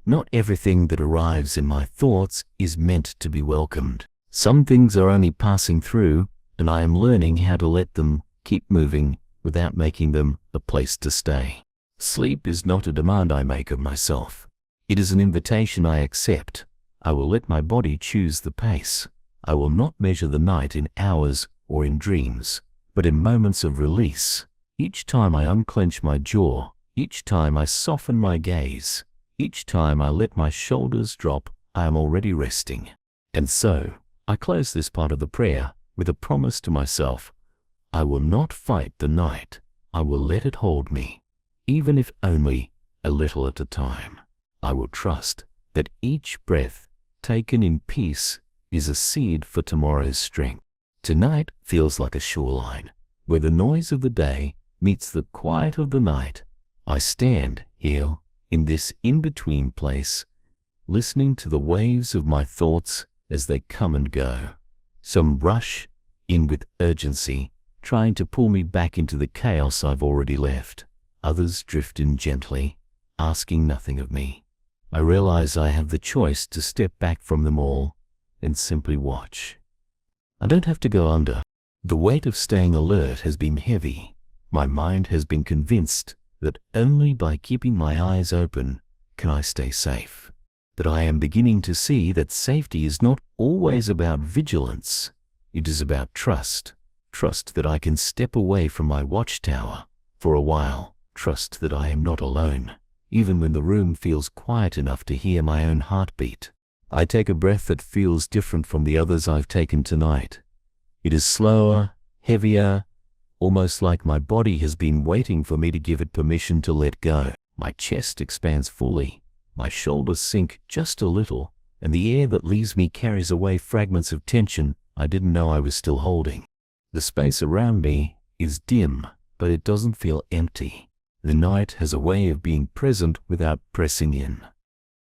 Not everything that arrives in my thoughts is meant to be welcomed. Some things are only passing through, and I am learning how to let them keep moving without making them a place to stay. Sleep is not a demand I make of myself. It is an invitation I accept. I will let my body choose the pace. I will not measure the night in hours or in dreams, but in moments of release. Each time I unclench my jaw, each time I soften my gaze, each time I let my shoulders drop, I am already resting. And so, I close this part of the prayer with a promise to myself. I will not fight the night. I will let it hold me, even if only a little at a time. I will trust that each breath taken in peace is a seed for tomorrow's strength. Tonight feels like a shoreline, where the noise of the day meets the quiet of the night. I stand here in this in-between place, listening to the waves of my thoughts as they come and go. Some rush in with urgency, trying to pull me back into the chaos I've already left. Others drift in gently, asking nothing of me. I realize I have the choice to step back from them all and simply watch. I don't have to go under. The weight of staying alert has been heavy. My mind has been convinced that only by keeping my eyes open can I stay safe. That I am beginning to see that safety is not always about vigilance. It is about trust. Trust that I can step away from my watchtower for a while. Trust that I am not alone, even when the room feels quiet enough to hear my own heartbeat. I take a breath that feels different from the others I've taken tonight. It is slower, heavier, almost like my body has been waiting for me to give it permission to let go. My chest expands fully, my shoulders sink just a little, and the air that leaves me carries away fragments of tension I didn't know I was still holding. The space around me is dim, but it doesn't feel empty. The night has a way of being present without pressing in.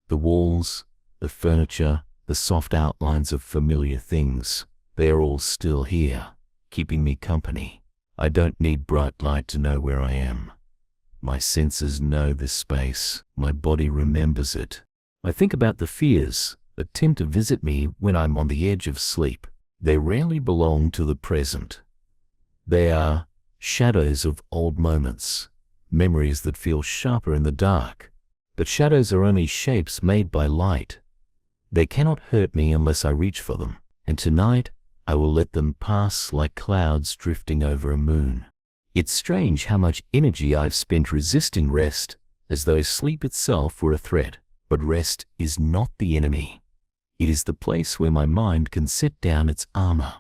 The walls, the furniture, the soft outlines of familiar things, they are all still here, keeping me company. I don't need bright light to know where I am. My senses know this space. My body remembers it. I think about the fears that tend to visit me when I'm on the edge of sleep. They rarely belong to the present. They are shadows of old moments, memories that feel sharper in the dark. But shadows are only shapes made by light. They cannot hurt me unless I reach for them. And tonight, I will let them pass like clouds drifting over a moon. It's strange how much energy I've spent resisting rest, as though sleep itself were a threat. But rest is not the enemy. It is the place where my mind can set down its armor,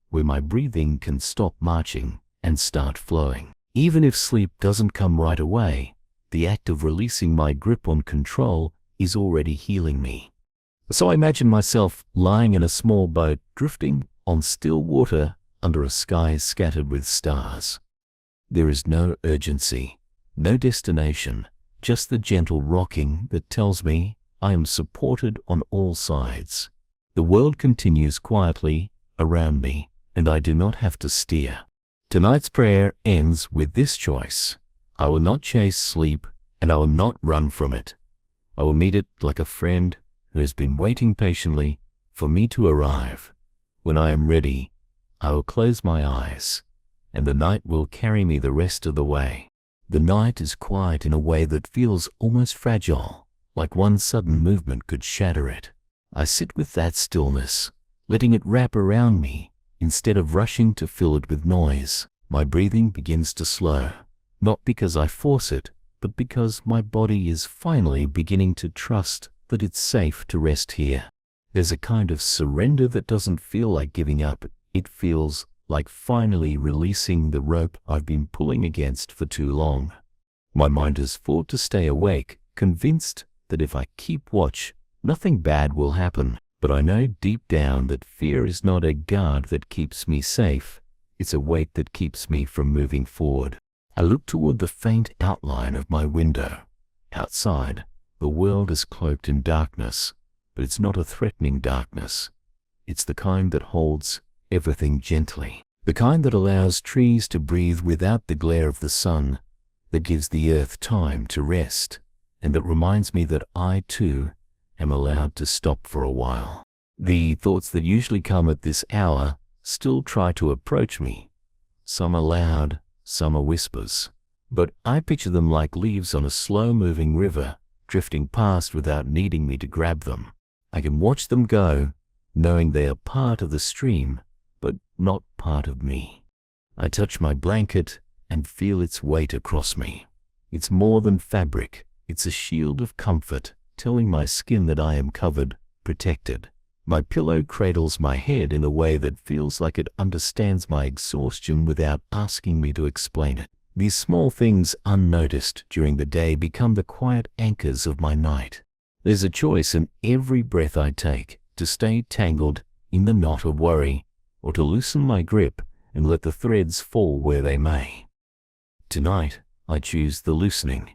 where my breathing can stop marching and start flowing. Even if sleep doesn't come right away, the act of releasing my grip on control is already healing me. So I imagine myself lying in a small boat, drifting on still water under a sky scattered with stars. There is no urgency, no destination, just the gentle rocking that tells me I am supported on all sides. The world continues quietly around me, and I do not have to steer. Tonight's prayer ends with this choice. I will not chase sleep, and I will not run from it. I will meet it like a friend who has been waiting patiently for me to arrive. When I am ready, I will close my eyes, and the night will carry me the rest of the way. The night is quiet in a way that feels almost fragile, like one sudden movement could shatter it. I sit with that stillness, letting it wrap around me instead of rushing to fill it with noise. My breathing begins to slow, not because I force it, but because my body is finally beginning to trust that it's safe to rest here. There's a kind of surrender that doesn't feel like giving up. It feels like finally releasing the rope I've been pulling against for too long. My mind has fought to stay awake, convinced that if I keep watch, nothing bad will happen. But I know deep down that fear is not a guard that keeps me safe. It's a weight that keeps me from moving forward. I look toward the faint outline of my window. Outside, the world is cloaked in darkness, but it's not a threatening darkness. It's the kind that holds everything gently, the kind that allows trees to breathe without the glare of the sun, that gives the earth time to rest, and that reminds me that I, too, am allowed to stop for a while. The thoughts that usually come at this hour still try to approach me. Some are loud, some are whispers, but I picture them like leaves on a slow-moving river, drifting past without needing me to grab them. I can watch them go, knowing they are part of the stream, but not part of me. I touch my blanket and feel its weight across me. It's more than fabric. It's a shield of comfort, telling my skin that I am covered, protected. My pillow cradles my head in a way that feels like it understands my exhaustion without asking me to explain it. These small things unnoticed during the day become the quiet anchors of my night. There's a choice in every breath I take to stay tangled in the knot of worry, or to loosen my grip and let the threads fall where they may. Tonight, I choose the loosening.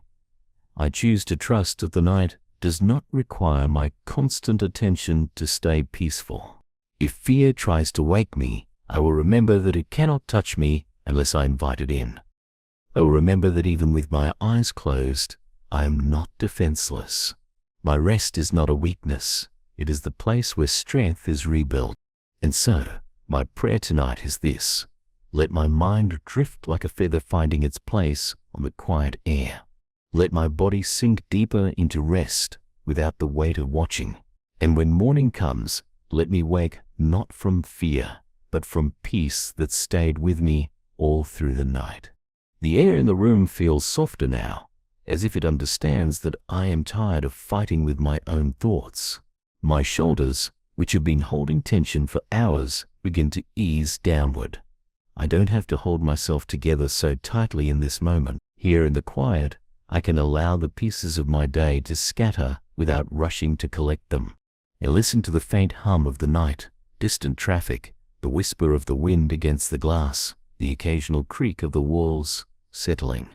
I choose to trust that the night does not require my constant attention to stay peaceful. If fear tries to wake me, I will remember that it cannot touch me unless I invite it in. I will remember that even with my eyes closed, I am not defenseless. My rest is not a weakness. It is the place where strength is rebuilt. And so, my prayer tonight is this: let my mind drift like a feather finding its place on the quiet air. Let my body sink deeper into rest without the weight of watching. And when morning comes, let me wake not from fear, but from peace that stayed with me all through the night. The air in the room feels softer now, as if it understands that I am tired of fighting with my own thoughts. My shoulders, which have been holding tension for hours, begin to ease downward. I don't have to hold myself together so tightly in this moment. Here in the quiet, I can allow the pieces of my day to scatter without rushing to collect them. I listen to the faint hum of the night, distant traffic, the whisper of the wind against the glass, the occasional creak of the walls settling.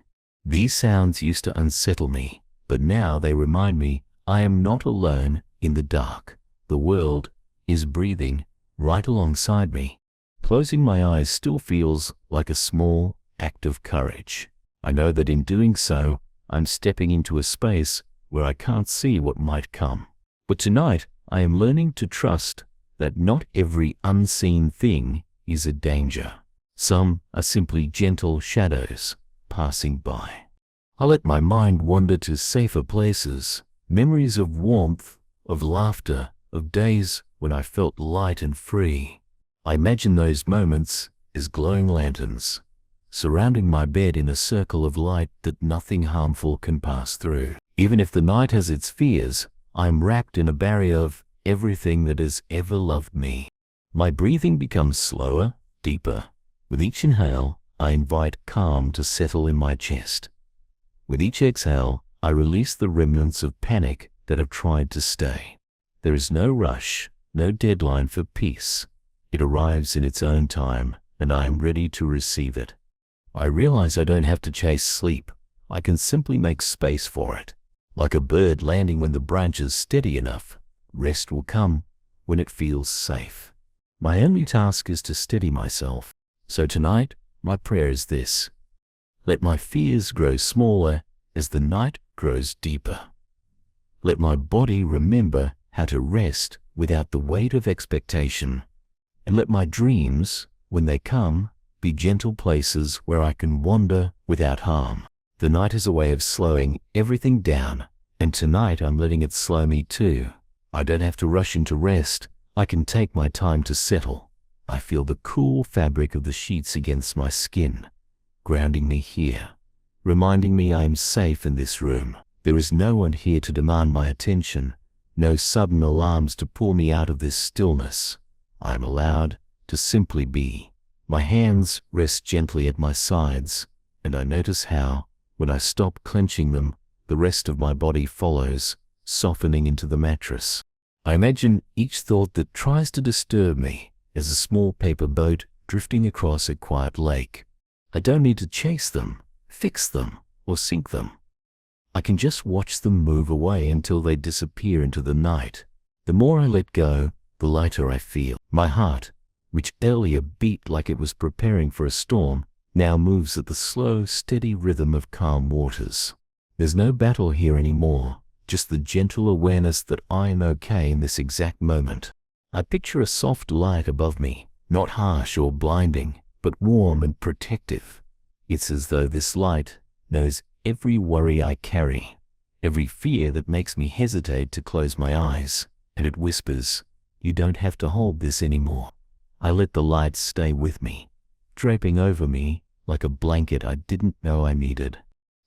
These sounds used to unsettle me, but now they remind me I am not alone in the dark. The world is breathing right alongside me. Closing my eyes still feels like a small act of courage. I know that in doing so, I'm stepping into a space where I can't see what might come. But tonight, I am learning to trust that not every unseen thing is a danger. Some are simply gentle shadows passing by. I let my mind wander to safer places, memories of warmth, of laughter, of days when I felt light and free. I imagine those moments as glowing lanterns, surrounding my bed in a circle of light that nothing harmful can pass through. Even if the night has its fears, I am wrapped in a barrier of everything that has ever loved me. My breathing becomes slower, deeper. With each inhale, I invite calm to settle in my chest. With each exhale, I release the remnants of panic that have tried to stay. There is no rush, no deadline for peace. It arrives in its own time, and I am ready to receive it. I realize I don't have to chase sleep. I can simply make space for it. Like a bird landing when the branch is steady enough, rest will come when it feels safe. My only task is to steady myself. So tonight, my prayer is this: let my fears grow smaller as the night grows deeper. Let my body remember how to rest without the weight of expectation. And let my dreams, when they come, be gentle places where I can wander without harm. The night is a way of slowing everything down, and tonight I'm letting it slow me too. I don't have to rush into rest. I can take my time to settle. I feel the cool fabric of the sheets against my skin, grounding me here, reminding me I am safe in this room. There is no one here to demand my attention, no sudden alarms to pull me out of this stillness. I am allowed to simply be. My hands rest gently at my sides, and I notice how, when I stop clenching them, the rest of my body follows, softening into the mattress. I imagine each thought that tries to disturb me as a small paper boat drifting across a quiet lake. I don't need to chase them, fix them, or sink them. I can just watch them move away until they disappear into the night. The more I let go, the lighter I feel. My heart, which earlier beat like it was preparing for a storm, now moves at the slow, steady rhythm of calm waters. There's no battle here anymore, just the gentle awareness that I am okay in this exact moment. I picture a soft light above me, not harsh or blinding, but warm and protective. It's as though this light knows every worry I carry, every fear that makes me hesitate to close my eyes, and it whispers, "You don't have to hold this anymore." I let the light stay with me, draping over me like a blanket I didn't know I needed.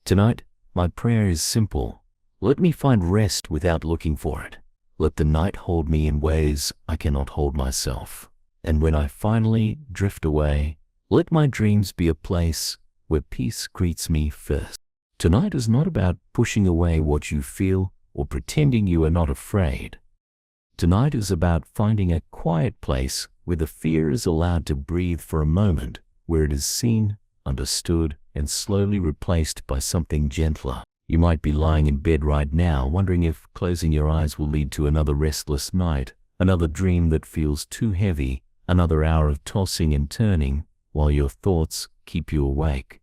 Tonight, my prayer is simple. Let me find rest without looking for it. Let the night hold me in ways I cannot hold myself. And when I finally drift away, let my dreams be a place where peace greets me first. Tonight is not about pushing away what you feel or pretending you are not afraid. Tonight is about finding a quiet place where the fear is allowed to breathe for a moment, where it is seen, understood, and slowly replaced by something gentler. You might be lying in bed right now, wondering if closing your eyes will lead to another restless night, another dream that feels too heavy, another hour of tossing and turning while your thoughts keep you awake.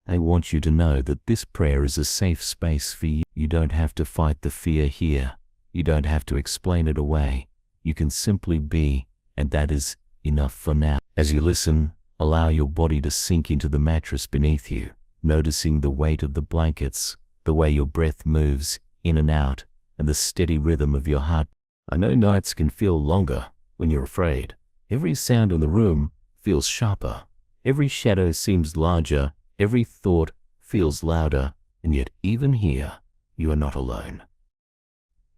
I want you to know that this prayer is a safe space for you. You don't have to fight the fear here. You don't have to explain it away. You can simply be, and that is enough for now. As you listen, allow your body to sink into the mattress beneath you, noticing the weight of the blankets, the way your breath moves in and out, and the steady rhythm of your heart. I know nights can feel longer when you're afraid. Every sound in the room feels sharper. Every shadow seems larger. Every thought feels louder. And yet even here, you are not alone.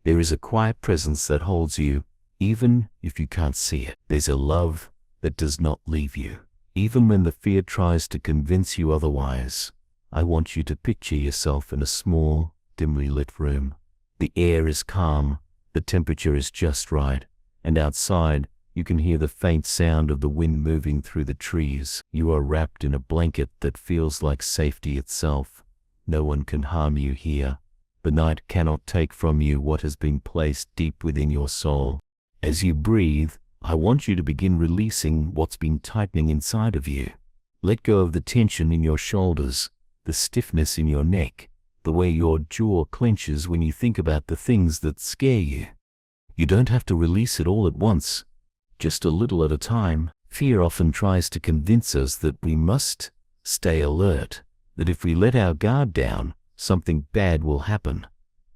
There is a quiet presence that holds you, even if you can't see it. There's a love that does not leave you, even when the fear tries to convince you otherwise. I want you to picture yourself in a small, dimly lit room. The air is calm, the temperature is just right, and outside you can hear the faint sound of the wind moving through the trees. You are wrapped in a blanket that feels like safety itself. No one can harm you here. The night cannot take from you what has been placed deep within your soul. As you breathe, I want you to begin releasing what's been tightening inside of you. Let go of the tension in your shoulders, the stiffness in your neck, the way your jaw clenches when you think about the things that scare you. You don't have to release it all at once, just a little at a time. Fear often tries to convince us that we must stay alert, that if we let our guard down, something bad will happen.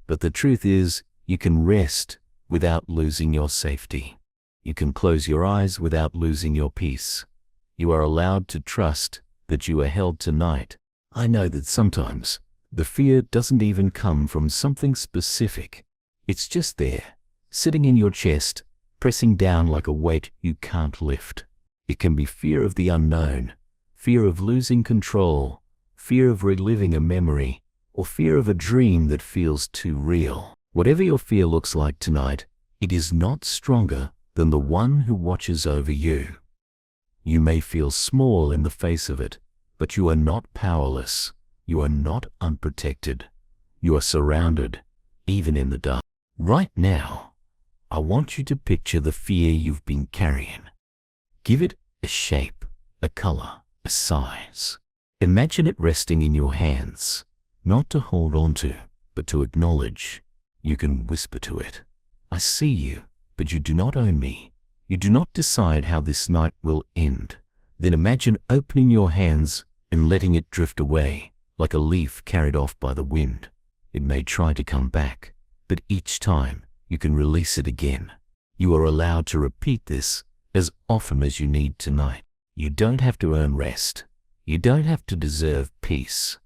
But the truth is, you can rest without losing your safety. You can close your eyes without losing your peace. You are allowed to trust that you are held tonight. I know that sometimes the fear doesn't even come from something specific. It's just there, sitting in your chest, pressing down like a weight you can't lift. It can be fear of the unknown, fear of losing control, fear of reliving a memory, or fear of a dream that feels too real. Whatever your fear looks like tonight, it is not stronger than the one who watches over you. You may feel small in the face of it, but you are not powerless. You are not unprotected. You are surrounded, even in the dark. Right now, I want you to picture the fear you've been carrying. Give it a shape, a color, a size. Imagine it resting in your hands, not to hold on to, but to acknowledge. You can whisper to it, I see you, but you do not own me. You do not decide how this night will end. Then imagine opening your hands and letting it drift away, like a leaf carried off by the wind. It may try to come back, but each time you can release it again. You are allowed to repeat this as often as you need tonight. You don't have to earn rest. You don't have to deserve peace.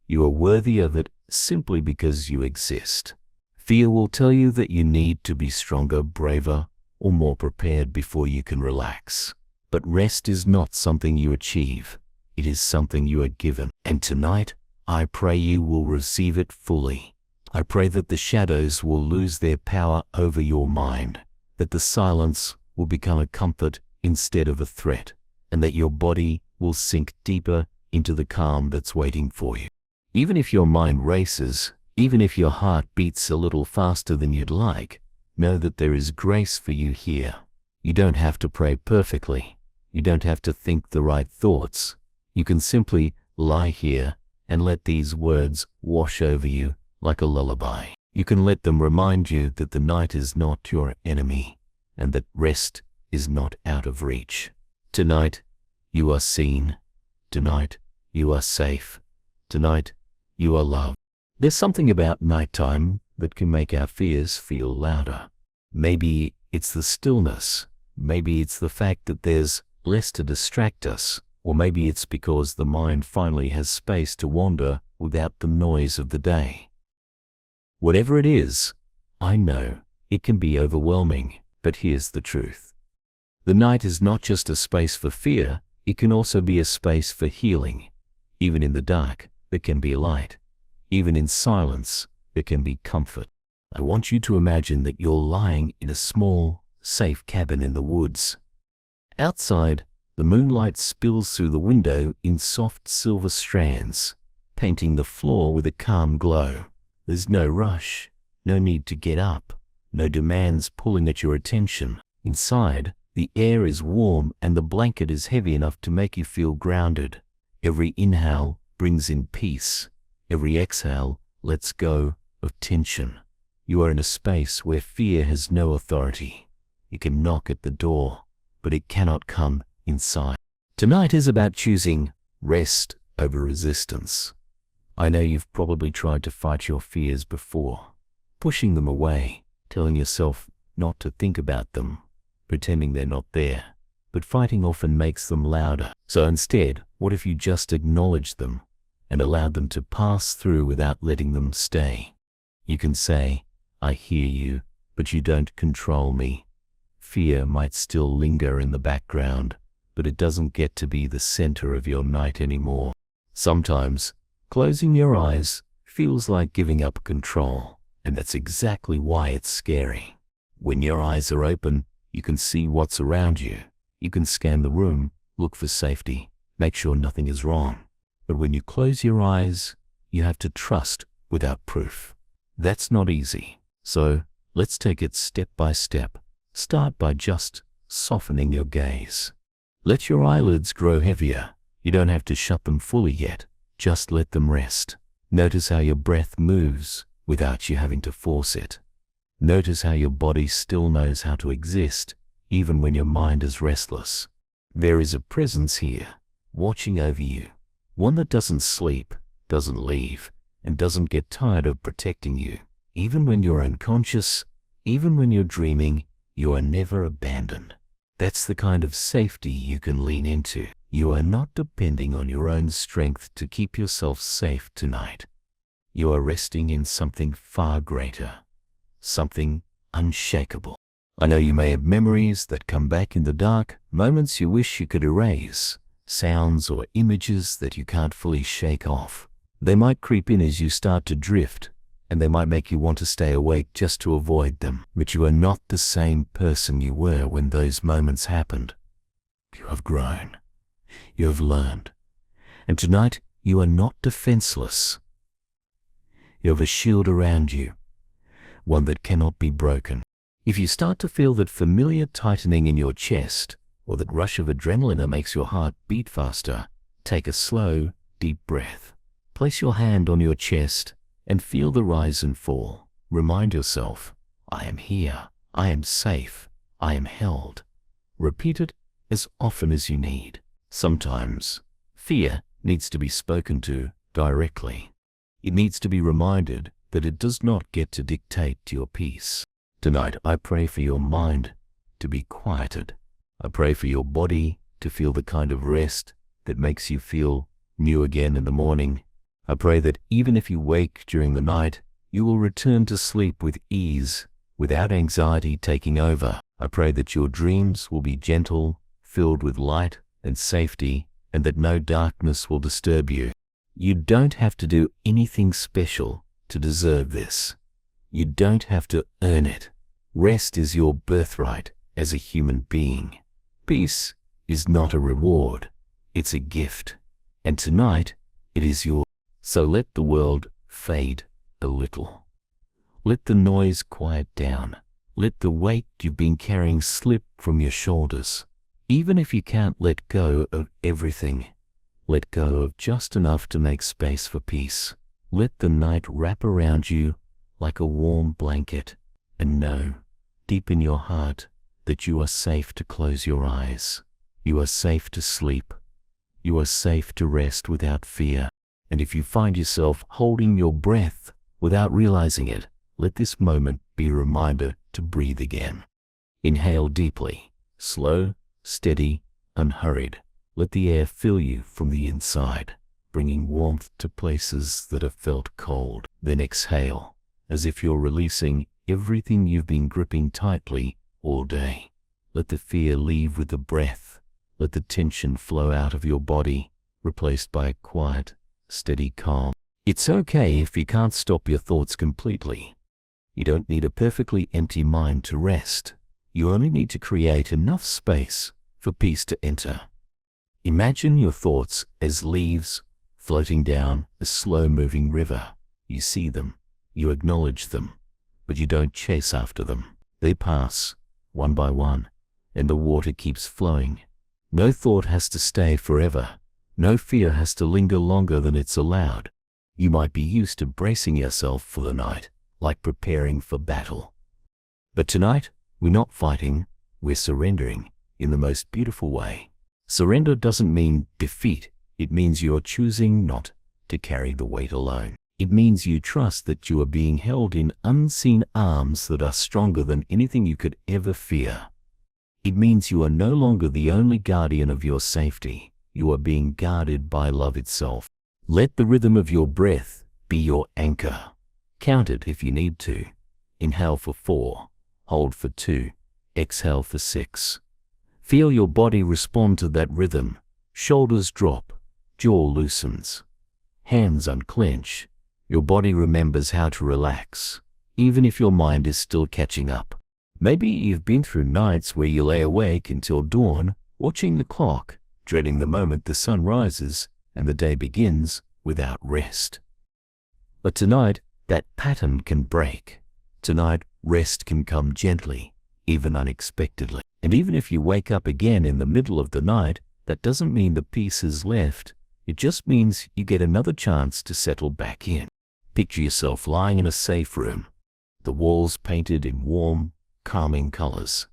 You are worthy of it simply because you exist. Fear will tell you that you need to be stronger, braver, or more prepared before you can relax. But rest is not something you achieve. It is something you are given. And tonight, I pray you will receive it fully. I pray that the shadows will lose their power over your mind, that the silence will become a comfort instead of a threat, and that your body will sink deeper into the calm that's waiting for you. Even if your mind races, even if your heart beats a little faster than you'd like, know that there is grace for you here. You don't have to pray perfectly. You don't have to think the right thoughts. You can simply lie here and let these words wash over you like a lullaby. You can let them remind you that the night is not your enemy and that rest is not out of reach. Tonight, you are seen. Tonight, you are safe. Tonight, you are loved. There's something about nighttime that can make our fears feel louder. Maybe it's the stillness. Maybe it's the fact that there's less to distract us. Or maybe it's because the mind finally has space to wander without the noise of the day. Whatever it is, I know it can be overwhelming, but here's the truth. The night is not just a space for fear, it can also be a space for healing. Even in the dark, there can be light. Even in silence, there can be comfort. I want you to imagine that you're lying in a small, safe cabin in the woods. Outside, the moonlight spills through the window in soft silver strands, painting the floor with a calm glow. There's no rush, no need to get up, no demands pulling at your attention. Inside, the air is warm and the blanket is heavy enough to make you feel grounded. Every inhale brings in peace. Every exhale lets go of tension. You are in a space where fear has no authority. You can knock at the door, but it cannot come inside. Tonight is about choosing rest over resistance. I know you've probably tried to fight your fears before, pushing them away, telling yourself not to think about them, pretending they're not there. But fighting often makes them louder. So instead, what if you just acknowledged them and allowed them to pass through without letting them stay? You can say, I hear you, but you don't control me. Fear might still linger in the background, but it doesn't get to be the center of your night anymore. Sometimes, closing your eyes feels like giving up control, and that's exactly why it's scary. When your eyes are open, you can see what's around you. You can scan the room, look for safety, make sure nothing is wrong. But when you close your eyes, you have to trust without proof. That's not easy. So, let's take it step by step. Start by just softening your gaze. Let your eyelids grow heavier. You don't have to shut them fully yet. Just let them rest. Notice how your breath moves without you having to force it. Notice how your body still knows how to exist, even when your mind is restless. There is a presence here, watching over you. One that doesn't sleep, doesn't leave, and doesn't get tired of protecting you. Even when you're unconscious, even when you're dreaming, you are never abandoned. That's the kind of safety you can lean into. You are not depending on your own strength to keep yourself safe tonight. You are resting in something far greater, something unshakable. I know you may have memories that come back in the dark, moments you wish you could erase, sounds or images that you can't fully shake off. They might creep in as you start to drift, and they might make you want to stay awake just to avoid them. But you are not the same person you were when those moments happened. You have grown. You have learned. And tonight, you are not defenseless. You have a shield around you, one that cannot be broken. If you start to feel that familiar tightening in your chest, or that rush of adrenaline that makes your heart beat faster, take a slow, deep breath. Place your hand on your chest and feel the rise and fall. Remind yourself, I am here, I am safe, I am held. Repeat it as often as you need. Sometimes, fear needs to be spoken to directly. It needs to be reminded that it does not get to dictate your peace. Tonight, I pray for your mind to be quieted. I pray for your body to feel the kind of rest that makes you feel new again in the morning. I pray that even if you wake during the night, you will return to sleep with ease, without anxiety taking over. I pray that your dreams will be gentle, filled with light and safety, and that no darkness will disturb you. You don't have to do anything special to deserve this. You don't have to earn it. Rest is your birthright as a human being. Peace is not a reward, it's a gift. And tonight, it is yours. So let the world fade a little. Let the noise quiet down. Let the weight you've been carrying slip from your shoulders. Even if you can't let go of everything, let go of just enough to make space for peace. Let the night wrap around you like a warm blanket, and know, deep in your heart, that you are safe to close your eyes. You are safe to sleep. You are safe to rest without fear. And if you find yourself holding your breath without realizing it, let this moment be a reminder to breathe again. Inhale deeply, slow, steady, unhurried. Let the air fill you from the inside, bringing warmth to places that have felt cold. Then exhale, as if you're releasing everything you've been gripping tightly all day. Let the fear leave with the breath. Let the tension flow out of your body, replaced by a quiet, steady calm. It's okay if you can't stop your thoughts completely. You don't need a perfectly empty mind to rest. You only need to create enough space for peace to enter. Imagine your thoughts as leaves floating down a slow-moving river. You see them, you acknowledge them, but you don't chase after them. They pass, one by one, and the water keeps flowing. No thought has to stay forever. No fear has to linger longer than it's allowed. You might be used to bracing yourself for the night, like preparing for battle. But tonight, we're not fighting, we're surrendering in the most beautiful way. Surrender doesn't mean defeat. It means you're choosing not to carry the weight alone. It means you trust that you are being held in unseen arms that are stronger than anything you could ever fear. It means you are no longer the only guardian of your safety. You are being guarded by love itself. Let the rhythm of your breath be your anchor. Count it if you need to. Inhale for 4, hold for 2, exhale for 6. Feel your body respond to that rhythm. Shoulders drop, jaw loosens, hands unclench. Your body remembers how to relax, even if your mind is still catching up. Maybe you've been through nights where you lay awake until dawn, watching the clock, dreading the moment the sun rises and the day begins without rest. But tonight, that pattern can break. Tonight, rest can come gently, even unexpectedly. And even if you wake up again in the middle of the night, that doesn't mean the peace is left. It just means you get another chance to settle back in. Picture yourself lying in a safe room, the walls painted in warm, calming colors.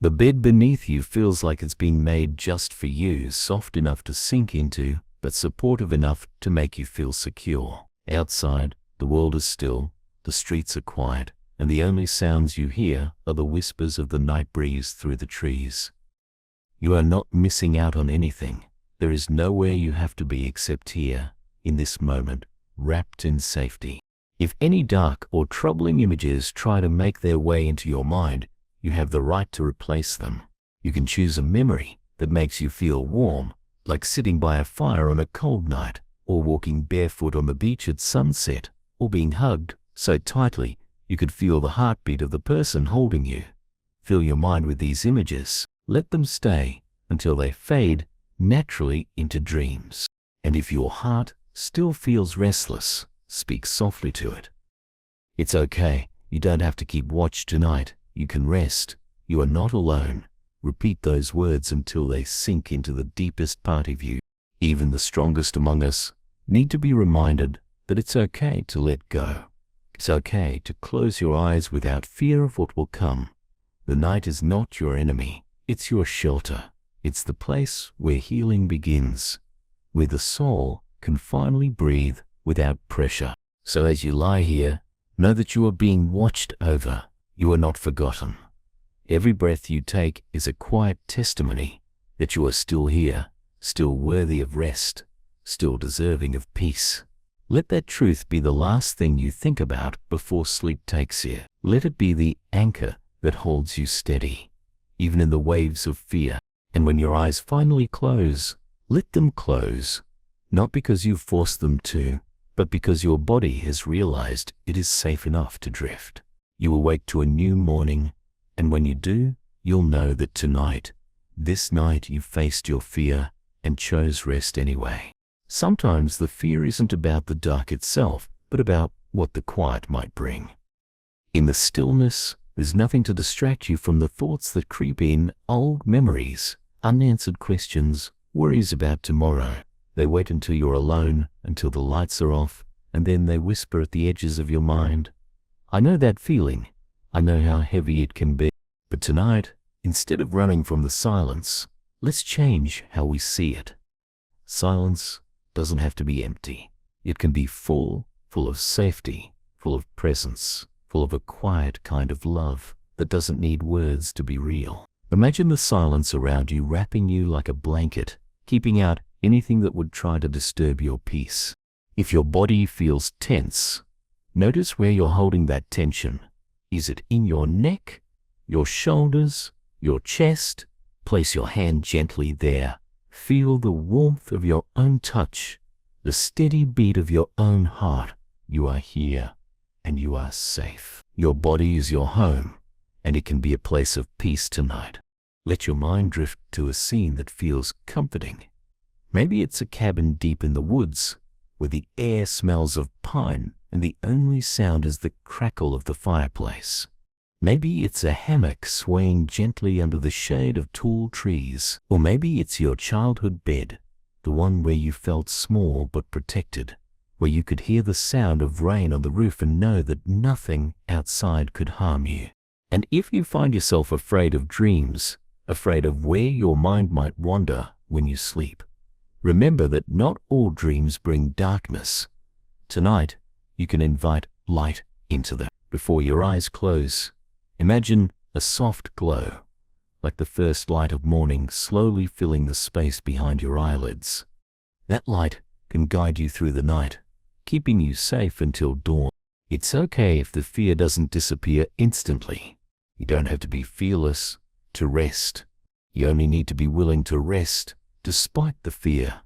The bed beneath you feels like it's been made just for you, soft enough to sink into, but supportive enough to make you feel secure. Outside, the world is still, the streets are quiet, and the only sounds you hear are the whispers of the night breeze through the trees. You are not missing out on anything. There is nowhere you have to be except here, in this moment, wrapped in safety. If any dark or troubling images try to make their way into your mind, you have the right to replace them. You can choose a memory that makes you feel warm, like sitting by a fire on a cold night, or walking barefoot on the beach at sunset, or being hugged so tightly you could feel the heartbeat of the person holding you. Fill your mind with these images. Let them stay until they fade naturally into dreams. And if your heart still feels restless, speak softly to it. It's okay. You don't have to keep watch tonight. You can rest. You are not alone. Repeat those words until they sink into the deepest part of you. Even the strongest among us need to be reminded that it's okay to let go. It's okay to close your eyes without fear of what will come. The night is not your enemy. It's your shelter. It's the place where healing begins, where the soul can finally breathe without pressure. So as you lie here, know that you are being watched over. You are not forgotten. Every breath you take is a quiet testimony that you are still here, still worthy of rest, still deserving of peace. Let that truth be the last thing you think about before sleep takes you. Let it be the anchor that holds you steady, even in the waves of fear. And when your eyes finally close, let them close, not because you forced them to, but because your body has realized it is safe enough to drift. You awake to a new morning, and when you do, you'll know that tonight, this night, you faced your fear and chose rest anyway. Sometimes the fear isn't about the dark itself, but about what the quiet might bring. In the stillness, there's nothing to distract you from the thoughts that creep in, old memories, unanswered questions, worries about tomorrow. They wait until you're alone, until the lights are off, and then they whisper at the edges of your mind. I know that feeling. I know how heavy it can be. But tonight, instead of running from the silence, let's change how we see it. Silence doesn't have to be empty. It can be full of safety, full of presence, full of a quiet kind of love that doesn't need words to be real. Imagine the silence around you wrapping you like a blanket, keeping out anything that would try to disturb your peace. If your body feels tense, notice where you're holding that tension. Is it in your neck, your shoulders, your chest? Place your hand gently there. Feel the warmth of your own touch, the steady beat of your own heart. You are here, and you are safe. Your body is your home, and it can be a place of peace tonight. Let your mind drift to a scene that feels comforting. Maybe it's a cabin deep in the woods, where the air smells of pine and the only sound is the crackle of the fireplace. Maybe it's a hammock swaying gently under the shade of tall trees. Or maybe it's your childhood bed, the one where you felt small but protected, where you could hear the sound of rain on the roof and know that nothing outside could harm you. And if you find yourself afraid of dreams, afraid of where your mind might wander when you sleep, remember that not all dreams bring darkness. Tonight, you can invite light into them. Before your eyes close, imagine a soft glow, like the first light of morning slowly filling the space behind your eyelids. That light can guide you through the night, keeping you safe until dawn. It's okay if the fear doesn't disappear instantly. You don't have to be fearless to rest. You only need to be willing to rest despite the fear.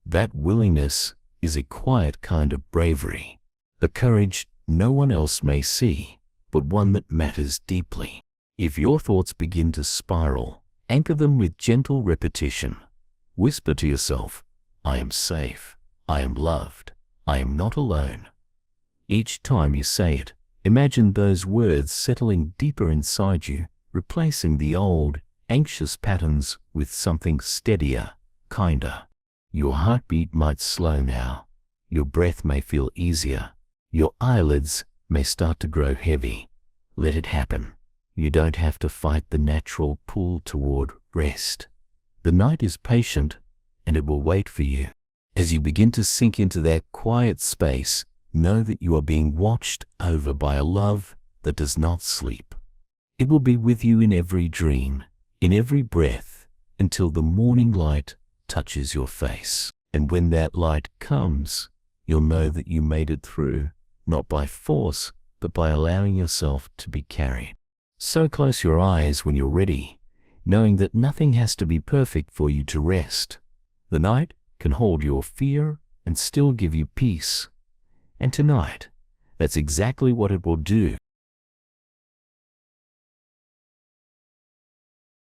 That willingness is a quiet kind of bravery, a courage no one else may see, but one that matters deeply. If your thoughts begin to spiral, anchor them with gentle repetition. Whisper to yourself, I am safe, I am loved, I am not alone. Each time you say it, imagine those words settling deeper inside you, replacing the old, anxious patterns with something steadier, kinder. Your heartbeat might slow now. Your breath may feel easier. Your eyelids may start to grow heavy. Let it happen. You don't have to fight the natural pull toward rest. The night is patient, and it will wait for you. As you begin to sink into that quiet space, know that you are being watched over by a love that does not sleep. It will be with you in every dream, in every breath, until the morning light touches your face. And when that light comes, you'll know that you made it through, not by force, but by allowing yourself to be carried. So close your eyes when you're ready, knowing that nothing has to be perfect for you to rest. The night can hold your fear and still give you peace. And tonight, that's exactly what it will do.